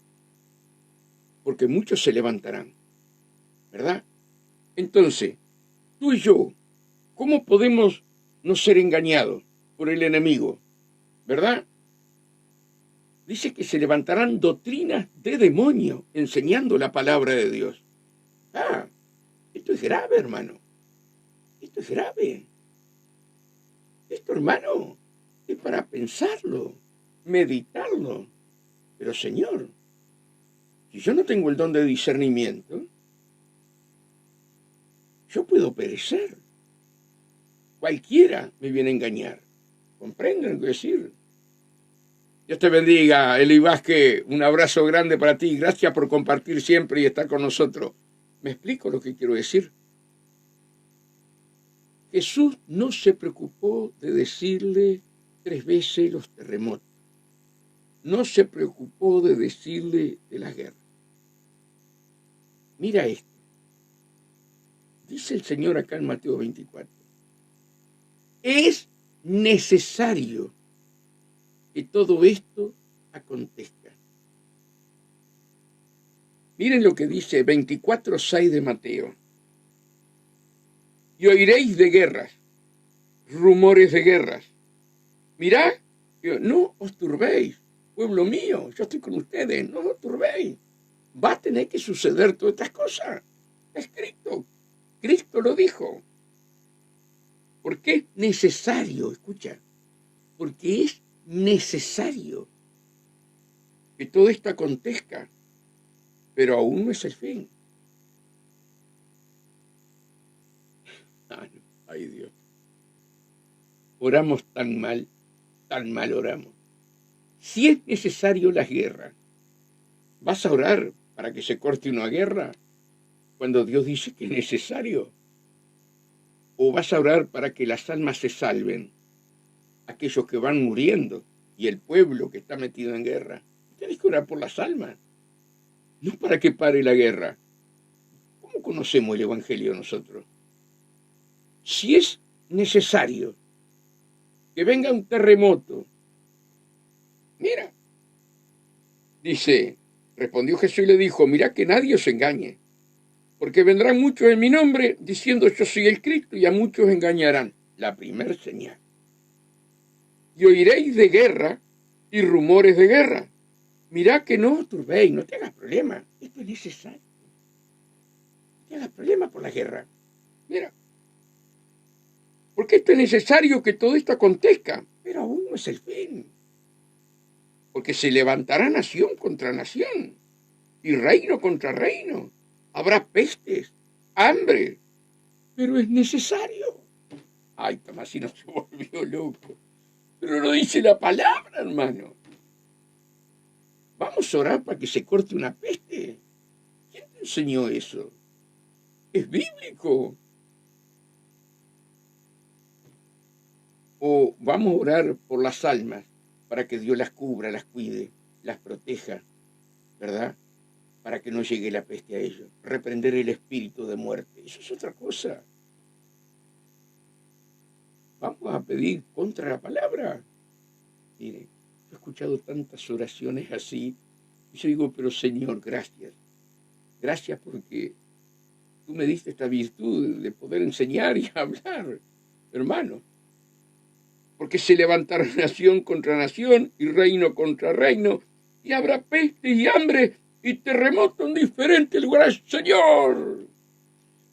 Porque muchos se levantarán, ¿verdad? Entonces, tú y yo, ¿cómo podemos no ser engañados por el enemigo? ¿Verdad? Dice que se levantarán doctrinas de demonio enseñando la palabra de Dios. Esto es grave, hermano. Esto es grave. Esto, hermano, es para pensarlo, meditarlo. Pero, Señor, si yo no tengo el don de discernimiento, yo puedo perecer. Cualquiera me viene a engañar. ¿Comprenden lo que decir? Dios te bendiga, Eli Vázquez. Un abrazo grande para ti. Gracias por compartir siempre y estar con nosotros. ¿Me explico lo que quiero decir? Jesús no se preocupó de decirle 3 veces los terremotos. No se preocupó de decirle de la guerra. Mira esto. Dice el Señor acá en Mateo 24. Es necesario que todo esto acontezca. Miren lo que dice 24:6 de Mateo. Y oiréis de guerras, rumores de guerras. Mirad, no os turbéis, pueblo mío, yo estoy con ustedes, no os turbéis. Va a tener que suceder todas estas cosas. Está escrito. Cristo lo dijo. Porque es necesario, escucha, porque es necesario que todo esto acontezca, pero aún no es el fin. Ay Dios. Oramos tan mal oramos. Si es necesario la guerra, ¿vas a orar para que se corte una guerra cuando Dios dice que es necesario? ¿O vas a orar para que las almas se salven, aquellos que van muriendo y el pueblo que está metido en guerra? Tienes que orar por las almas, no para que pare la guerra. ¿Cómo conocemos el Evangelio nosotros? Si es necesario que venga un terremoto, mira, dice, respondió Jesús y le dijo, mirá que nadie os engañe, porque vendrán muchos en mi nombre diciendo yo soy el Cristo y a muchos engañarán. La primer señal. Y oiréis de guerra y rumores de guerra. Mirá que no os turbéis, no te hagas problema. Esto es necesario. No te hagas problema por la guerra. Mira. Porque esto es necesario que todo esto acontezca. Pero aún no es el fin. Porque se levantará nación contra nación. Y reino contra reino. Habrá pestes, hambre. Pero es necesario. Ay, Tomasino se volvió loco. Pero no dice la palabra, hermano. Vamos a orar para que se corte una peste. ¿Quién te enseñó eso? Es bíblico. O vamos a orar por las almas para que Dios las cubra, las cuide, las proteja, ¿verdad? Para que no llegue la peste a ellos. Reprender el espíritu de muerte. Eso es otra cosa. Vamos a pedir contra la palabra. Mire, yo he escuchado tantas oraciones así, y yo digo, pero Señor, gracias. Gracias porque tú me diste esta virtud de poder enseñar y hablar, hermano. Porque se levantará nación contra nación y reino contra reino, y habrá peste y hambre y terremoto en diferentes lugares. Señor,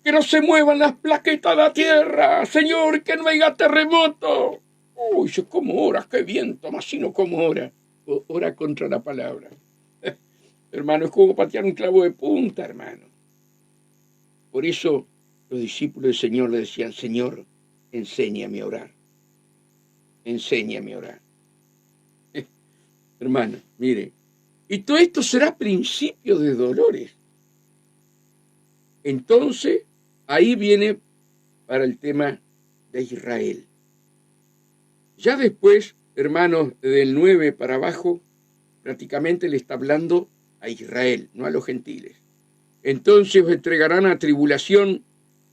que no se muevan las plaquetas de la tierra. Señor, que no haya terremoto. Uy, ¿cómo ora? Qué bien, Tomasino, ¿cómo ora? Ora contra la palabra. Hermano, es como patear un clavo de punta, hermano. Por eso los discípulos del Señor le decían, Señor, enséñame a orar. Enséñame a orar. Hermano, mire, y todo esto será principio de dolores. Entonces, ahí viene para el tema de Israel. Ya después, hermanos, del 9 para abajo, prácticamente le está hablando a Israel, no a los gentiles. Entonces os entregarán a tribulación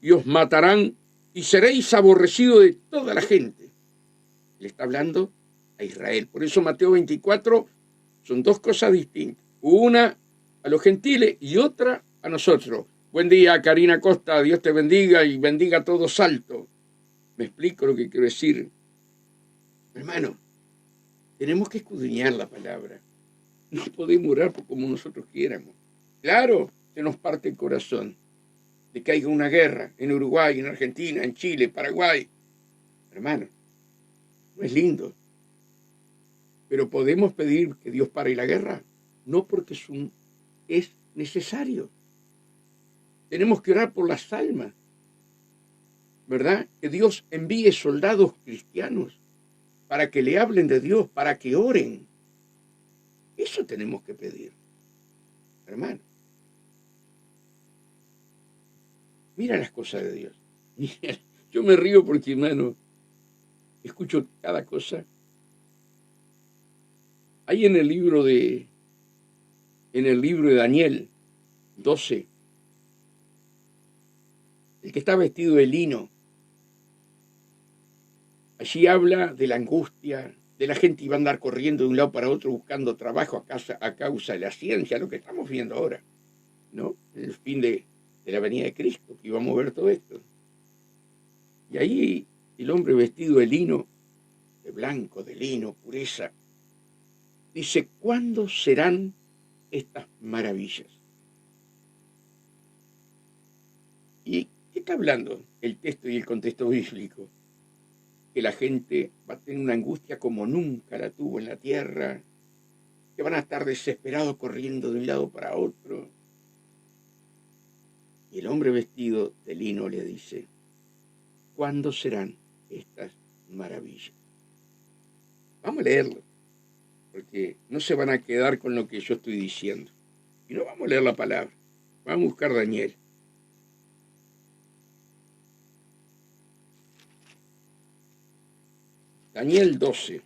y os matarán y seréis aborrecidos de toda la gente. Le está hablando a Israel. Por eso Mateo 24 son dos cosas distintas. Una a los gentiles y otra a nosotros. Buen día, Karina Costa. Dios te bendiga y bendiga a todos alto. Me explico lo que quiero decir. Hermano, tenemos que escudriñar la palabra. No podemos orar como nosotros quieramos. Claro, se nos parte el corazón de que haya una guerra en Uruguay, en Argentina, en Chile, Paraguay. Hermano, No es lindo. Pero ¿podemos pedir que Dios pare la guerra? No, porque es necesario. Tenemos que orar por las almas, ¿verdad? Que Dios envíe soldados cristianos para que le hablen de Dios, para que oren. Eso tenemos que pedir, hermano. Mira las cosas de Dios. Mira, yo me río porque, hermano, escucho cada cosa. Hay en el libro de Daniel 12, el que está vestido de lino. Allí habla de la angustia, de la gente iba a andar corriendo de un lado para otro buscando trabajo a causa de la ciencia, lo que estamos viendo ahora, ¿no? El fin de la venida de Cristo, que íbamos a ver todo esto. Y ahí el hombre vestido de lino, de blanco, de lino, pureza, dice, ¿cuándo serán estas maravillas? ¿Y qué está hablando el texto y el contexto bíblico? Que la gente va a tener una angustia como nunca la tuvo en la tierra, que van a estar desesperados corriendo de un lado para otro. Y el hombre vestido de lino le dice, ¿cuándo serán estas maravillas? Vamos a leerlo, porque no se van a quedar con lo que yo estoy diciendo. Y no vamos a leer la palabra, vamos a buscar Daniel. Daniel 12.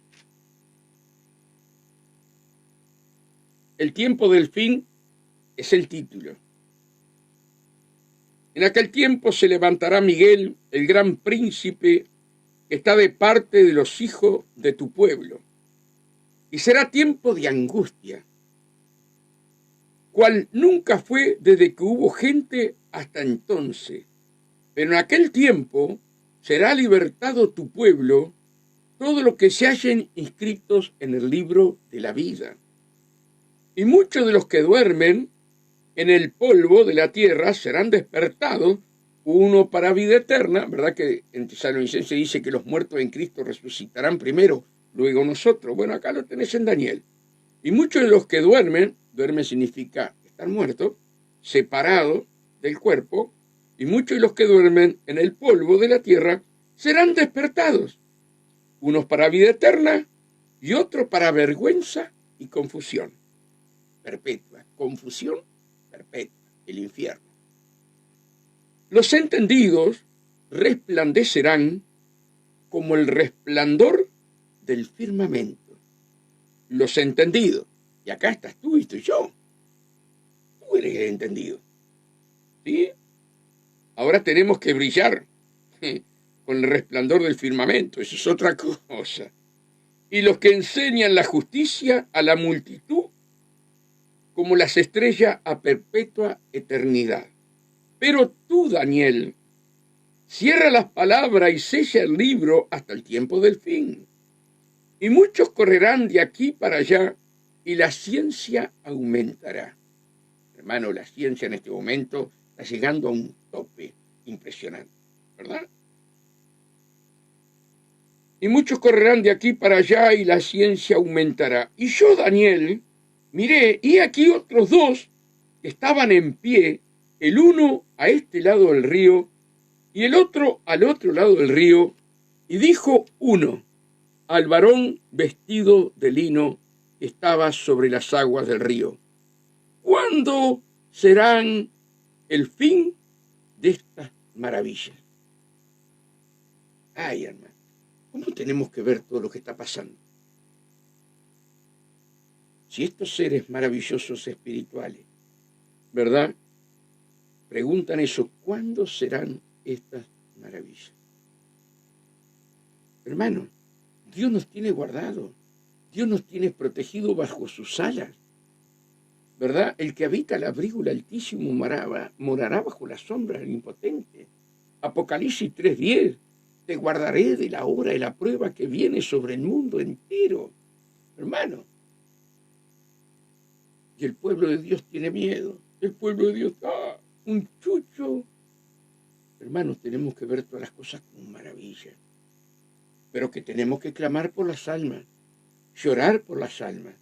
El tiempo del fin es el título. En aquel tiempo se levantará Miguel, el gran príncipe, que está de parte de los hijos de tu pueblo. Y será tiempo de angustia, cual nunca fue desde que hubo gente hasta entonces. Pero en aquel tiempo será libertado tu pueblo, todo lo que se hallen inscritos en el libro de la vida. Y muchos de los que duermen en el polvo de la tierra serán despertados, uno para vida eterna, ¿verdad que en Tesalonicenses dice que los muertos en Cristo resucitarán primero, luego nosotros? Bueno, acá lo tenés en Daniel. Y muchos de los que duermen significa estar muertos, separados del cuerpo, y muchos de los que duermen en el polvo de la tierra serán despertados, unos para vida eterna y otros para vergüenza y confusión perpetua. Confusión perpetua, el infierno. Los entendidos resplandecerán como el resplandor del firmamento. Los entendidos. Y acá estás tú y estoy yo. Tú eres el entendido. ¿Sí? Ahora tenemos que brillar con el resplandor del firmamento. Eso es otra cosa. Y los que enseñan la justicia a la multitud como las estrellas a perpetua eternidad. Pero tú, Daniel, cierra las palabras y sella el libro hasta el tiempo del fin. Y muchos correrán de aquí para allá y la ciencia aumentará. Hermano, la ciencia en este momento está llegando a un tope impresionante, ¿verdad? Y muchos correrán de aquí para allá y la ciencia aumentará. Y yo, Daniel, miré, y aquí otros dos que estaban en pie, el uno a este lado del río y el otro al otro lado del río, y dijo uno al varón vestido de lino que estaba sobre las aguas del río, ¿cuándo serán el fin de estas maravillas? Ay, hermano, ¿cómo tenemos que ver todo lo que está pasando? Si estos seres maravillosos espirituales, ¿verdad?, preguntan eso, ¿cuándo serán estas maravillas? Hermano, Dios nos tiene guardado, Dios nos tiene protegido bajo sus alas, ¿verdad? El que habita el abrigo del Altísimo morará bajo la sombra del Impotente. Apocalipsis 3:10, te guardaré de la hora de la prueba que viene sobre el mundo entero. Hermano, y el pueblo de Dios tiene miedo, el pueblo de Dios está un chucho. Hermanos, tenemos que ver todas las cosas con maravilla. pero que tenemos que clamar por las almas, llorar por las almas,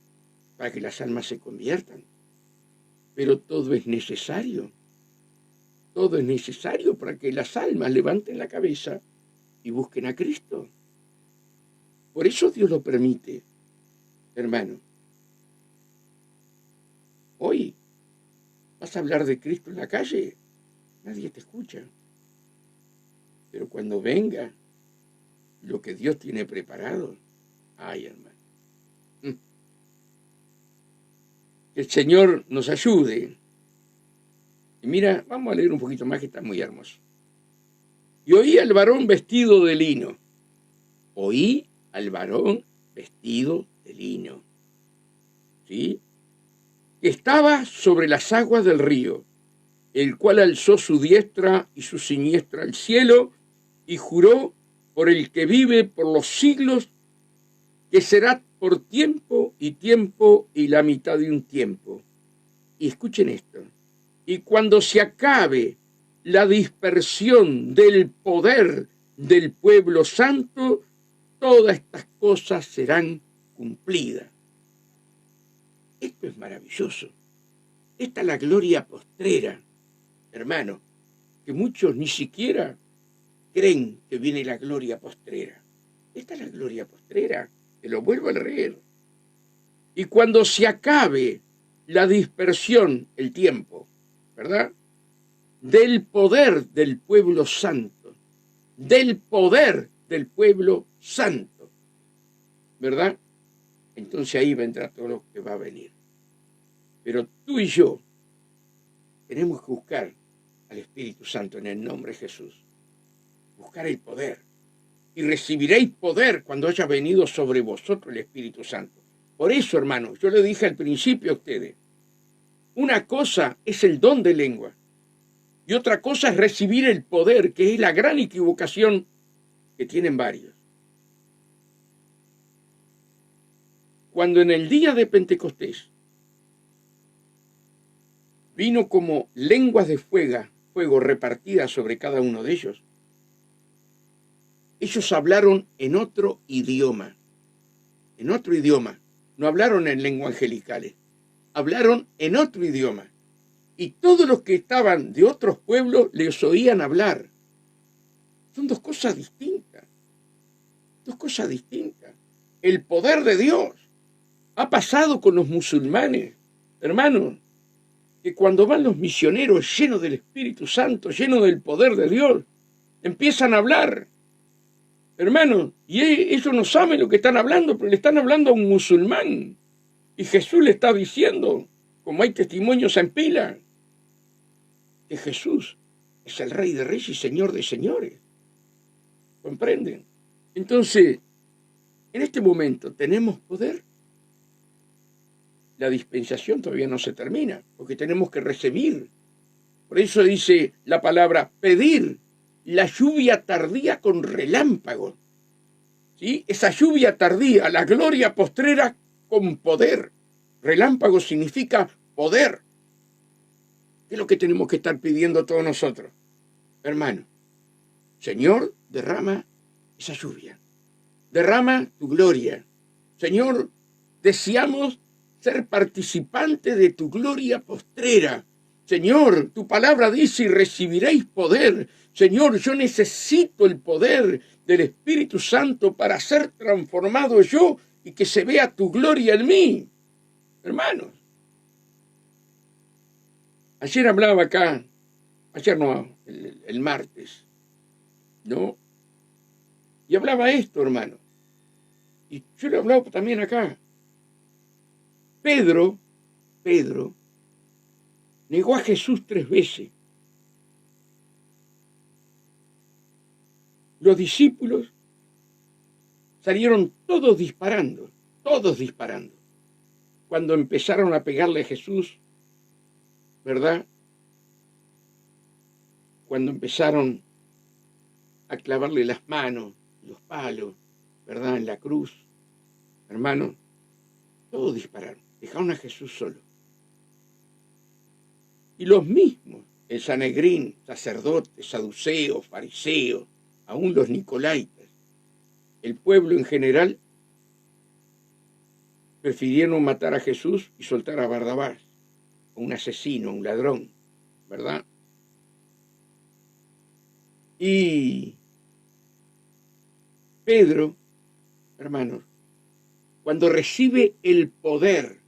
para que las almas se conviertan. Pero todo es necesario para que las almas levanten la cabeza y busquen a Cristo. Por eso Dios lo permite, hermano. Hoy vas a hablar de Cristo en la calle, nadie te escucha. Pero cuando venga lo que Dios tiene preparado, ay, hermano. Que el Señor nos ayude. Y mira, vamos a leer un poquito más que está muy hermoso. Y oí al varón vestido de lino. Oí al varón vestido de lino. ¿Sí? Que estaba sobre las aguas del río, el cual alzó su diestra y su siniestra al cielo y juró por el que vive por los siglos, que será por tiempo y la mitad de un tiempo. Y escuchen esto. Y cuando se acabe la dispersión del poder del pueblo santo, todas estas cosas serán cumplidas. Esto es maravilloso. Esta es la gloria postrera, hermano, que muchos ni siquiera creen que viene la gloria postrera. Esta es la gloria postrera, te lo vuelvo a leer. Y cuando se acabe la dispersión, el tiempo, ¿verdad? Del poder del pueblo santo, del poder del pueblo santo, ¿verdad? Entonces ahí vendrá todo lo que va a venir. Pero tú y yo tenemos que buscar al Espíritu Santo en el nombre de Jesús. Buscar el poder. Y recibiréis poder cuando haya venido sobre vosotros el Espíritu Santo. Por eso, hermanos, yo le dije al principio a ustedes, una cosa es el don de lengua y otra cosa es recibir el poder, que es la gran equivocación que tienen varios. Cuando en el día de Pentecostés vino como lenguas de fuego repartidas sobre cada uno de ellos, ellos hablaron en otro idioma, no hablaron en lenguas angelicales, hablaron en otro idioma. Y todos los que estaban de otros pueblos les oían hablar. Son dos cosas distintas. El poder de Dios ha pasado con los musulmanes, hermanos, que cuando van los misioneros llenos del Espíritu Santo, llenos del poder de Dios, empiezan a hablar, hermanos, y ellos no saben lo que están hablando, pero le están hablando a un musulmán. Y Jesús le está diciendo, como hay testimonios en pila, que Jesús es el Rey de Reyes y Señor de Señores. ¿Comprenden? Entonces, en este momento, ¿tenemos poder? La dispensación todavía no se termina, porque tenemos que recibir. Por eso dice la palabra pedir la lluvia tardía con relámpagos. ¿Sí? Esa lluvia tardía, la gloria postrera con poder. Relámpago significa poder. ¿Qué es lo que tenemos que estar pidiendo todos nosotros? Hermano, Señor, derrama esa lluvia. Derrama tu gloria. Señor, deseamos ser participantes de tu gloria postrera. Señor, tu palabra dice y recibiréis poder. Señor, yo necesito el poder del Espíritu Santo para ser transformado yo y que se vea tu gloria en mí. Hermanos, ayer hablaba acá, el martes, ¿no? Y hablaba esto, hermano. Y yo le hablaba también acá. Pedro negó a Jesús 3 veces. Los discípulos salieron todos disparando. Cuando empezaron a pegarle a Jesús, ¿verdad? Cuando empezaron a clavarle las manos, los palos, ¿verdad? En la cruz, hermano, todos dispararon, dejaron a Jesús solo. Y los mismos, el Sanedrín, sacerdotes, saduceos, fariseos, aún los nicolaitas, el pueblo en general prefirieron matar a Jesús y soltar a Barrabás, un asesino, un ladrón, ¿verdad? Y Pedro, hermanos, cuando recibe el poder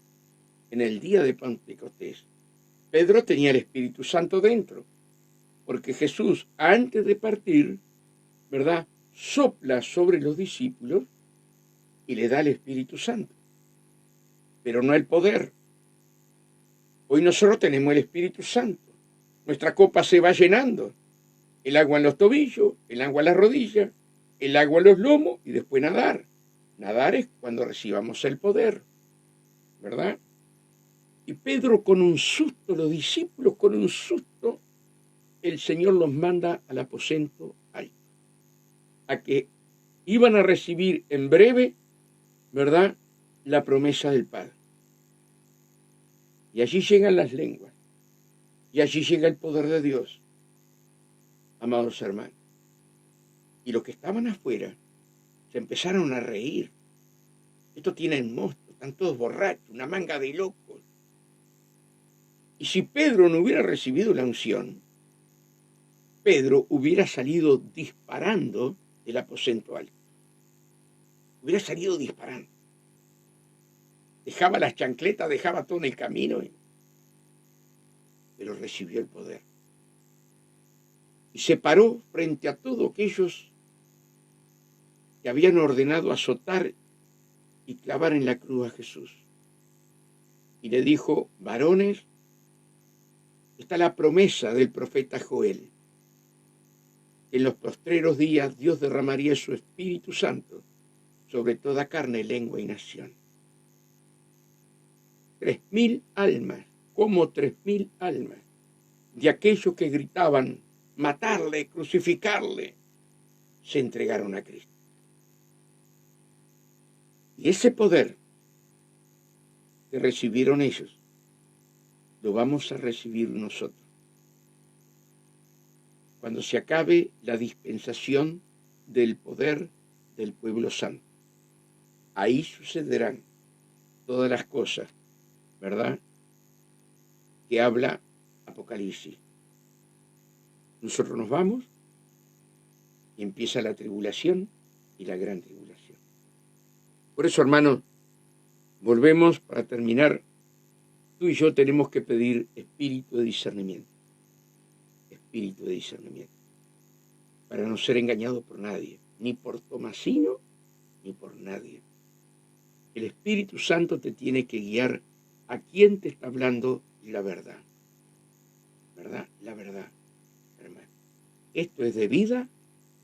en el día de Pentecostés, Pedro tenía el Espíritu Santo dentro, porque Jesús, antes de partir, ¿verdad?, sopla sobre los discípulos y le da el Espíritu Santo, pero no el poder. Hoy nosotros tenemos el Espíritu Santo, nuestra copa se va llenando, el agua en los tobillos, el agua en las rodillas, el agua en los lomos y después nadar. Nadar es cuando recibamos el poder, ¿verdad? Y Pedro con un susto, los discípulos con un susto, el Señor los manda al aposento alto, a que iban a recibir en breve, ¿verdad?, la promesa del Padre. Y allí llegan las lenguas, y allí llega el poder de Dios, amados hermanos. Y los que estaban afuera se empezaron a reír. Esto tiene el monstruo, están todos borrachos, una manga de locos. Y si Pedro no hubiera recibido la unción, Pedro hubiera salido disparando del aposento alto. Hubiera salido disparando. Dejaba las chancletas, dejaba todo en el camino, pero recibió el poder. Y se paró frente a todos aquellos que habían ordenado azotar y clavar en la cruz a Jesús. Y le dijo: varones, está la promesa del profeta Joel, que en los postreros días Dios derramaría su Espíritu Santo sobre toda carne, lengua y nación. 3.000 almas, como 3.000 almas, de aquellos que gritaban matarle, crucificarle, se entregaron a Cristo. Y ese poder que recibieron ellos, lo vamos a recibir nosotros. Cuando se acabe la dispensación del poder del pueblo santo, ahí sucederán todas las cosas, ¿verdad?, que habla Apocalipsis. Nosotros nos vamos y empieza la tribulación y la gran tribulación. Por eso, hermanos, volvemos para terminar. Tú y yo tenemos que pedir espíritu de discernimiento. Espíritu de discernimiento. Para no ser engañado por nadie, ni por Tomasino, ni por nadie. El Espíritu Santo te tiene que guiar a quién te está hablando la verdad. ¿Verdad? La verdad, hermano. Esto es de vida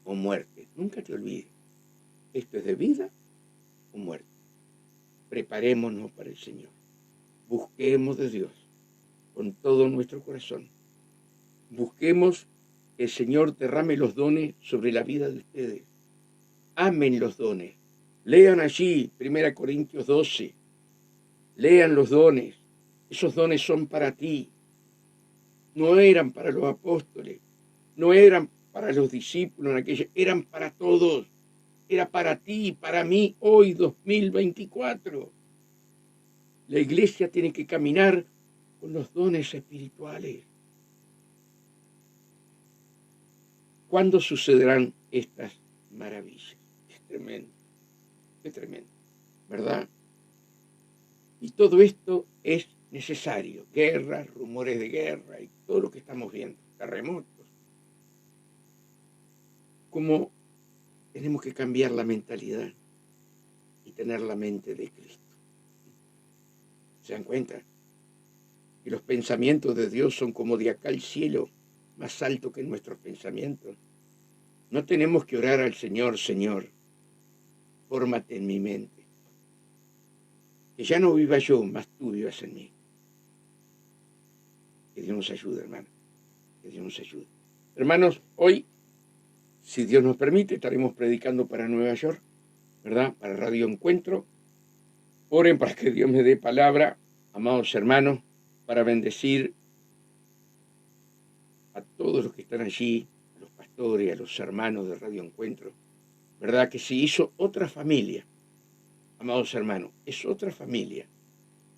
o muerte. Nunca te olvides. Esto es de vida o muerte. Preparémonos para el Señor. Busquemos de Dios con todo nuestro corazón. Busquemos que el Señor derrame los dones sobre la vida de ustedes. Amen los dones. Lean allí 1 Corintios 12. Lean los dones. Esos dones son para ti. No eran para los apóstoles. No eran para los discípulos en aquella. Eran para todos. Era para ti, para mí, hoy 2024. La iglesia tiene que caminar con los dones espirituales. ¿Cuándo sucederán estas maravillas? Es tremendo, ¿verdad? Y todo esto es necesario. Guerras, rumores de guerra y todo lo que estamos viendo, terremotos. Como tenemos que cambiar la mentalidad y tener la mente de Cristo. ¿Se dan cuenta? Que los pensamientos de Dios son como de acá al cielo, más alto que nuestros pensamientos. No tenemos que orar al Señor: Señor, fórmate en mi mente. Que ya no viva yo, más tú vivas en mí. Que Dios nos ayude, hermano. Que Dios nos ayude. Hermanos, hoy, si Dios nos permite, estaremos predicando para Nueva York, ¿verdad? Para Radio Encuentro. Oren para que Dios me dé palabra, amados hermanos, para bendecir a todos los que están allí, a los pastores, a los hermanos de Radio Encuentro, ¿verdad? Que se hizo otra familia, amados hermanos, es otra familia.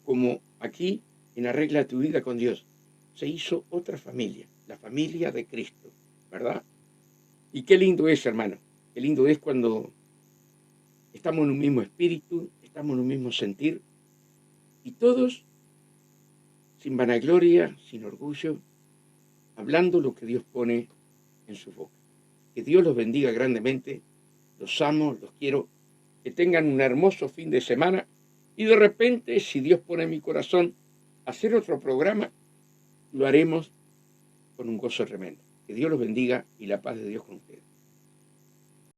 Como aquí en Arregla tu vida con Dios, se hizo otra familia, la familia de Cristo, ¿verdad? Y qué lindo es, hermano, qué lindo es cuando estamos en un mismo espíritu, estamos en un mismo sentir, y todos, sin vanagloria, sin orgullo, hablando lo que Dios pone en su boca. Que Dios los bendiga grandemente, los amo, los quiero, que tengan un hermoso fin de semana, y de repente, si Dios pone en mi corazón hacer otro programa, lo haremos con un gozo tremendo. Que Dios los bendiga y la paz de Dios con ustedes.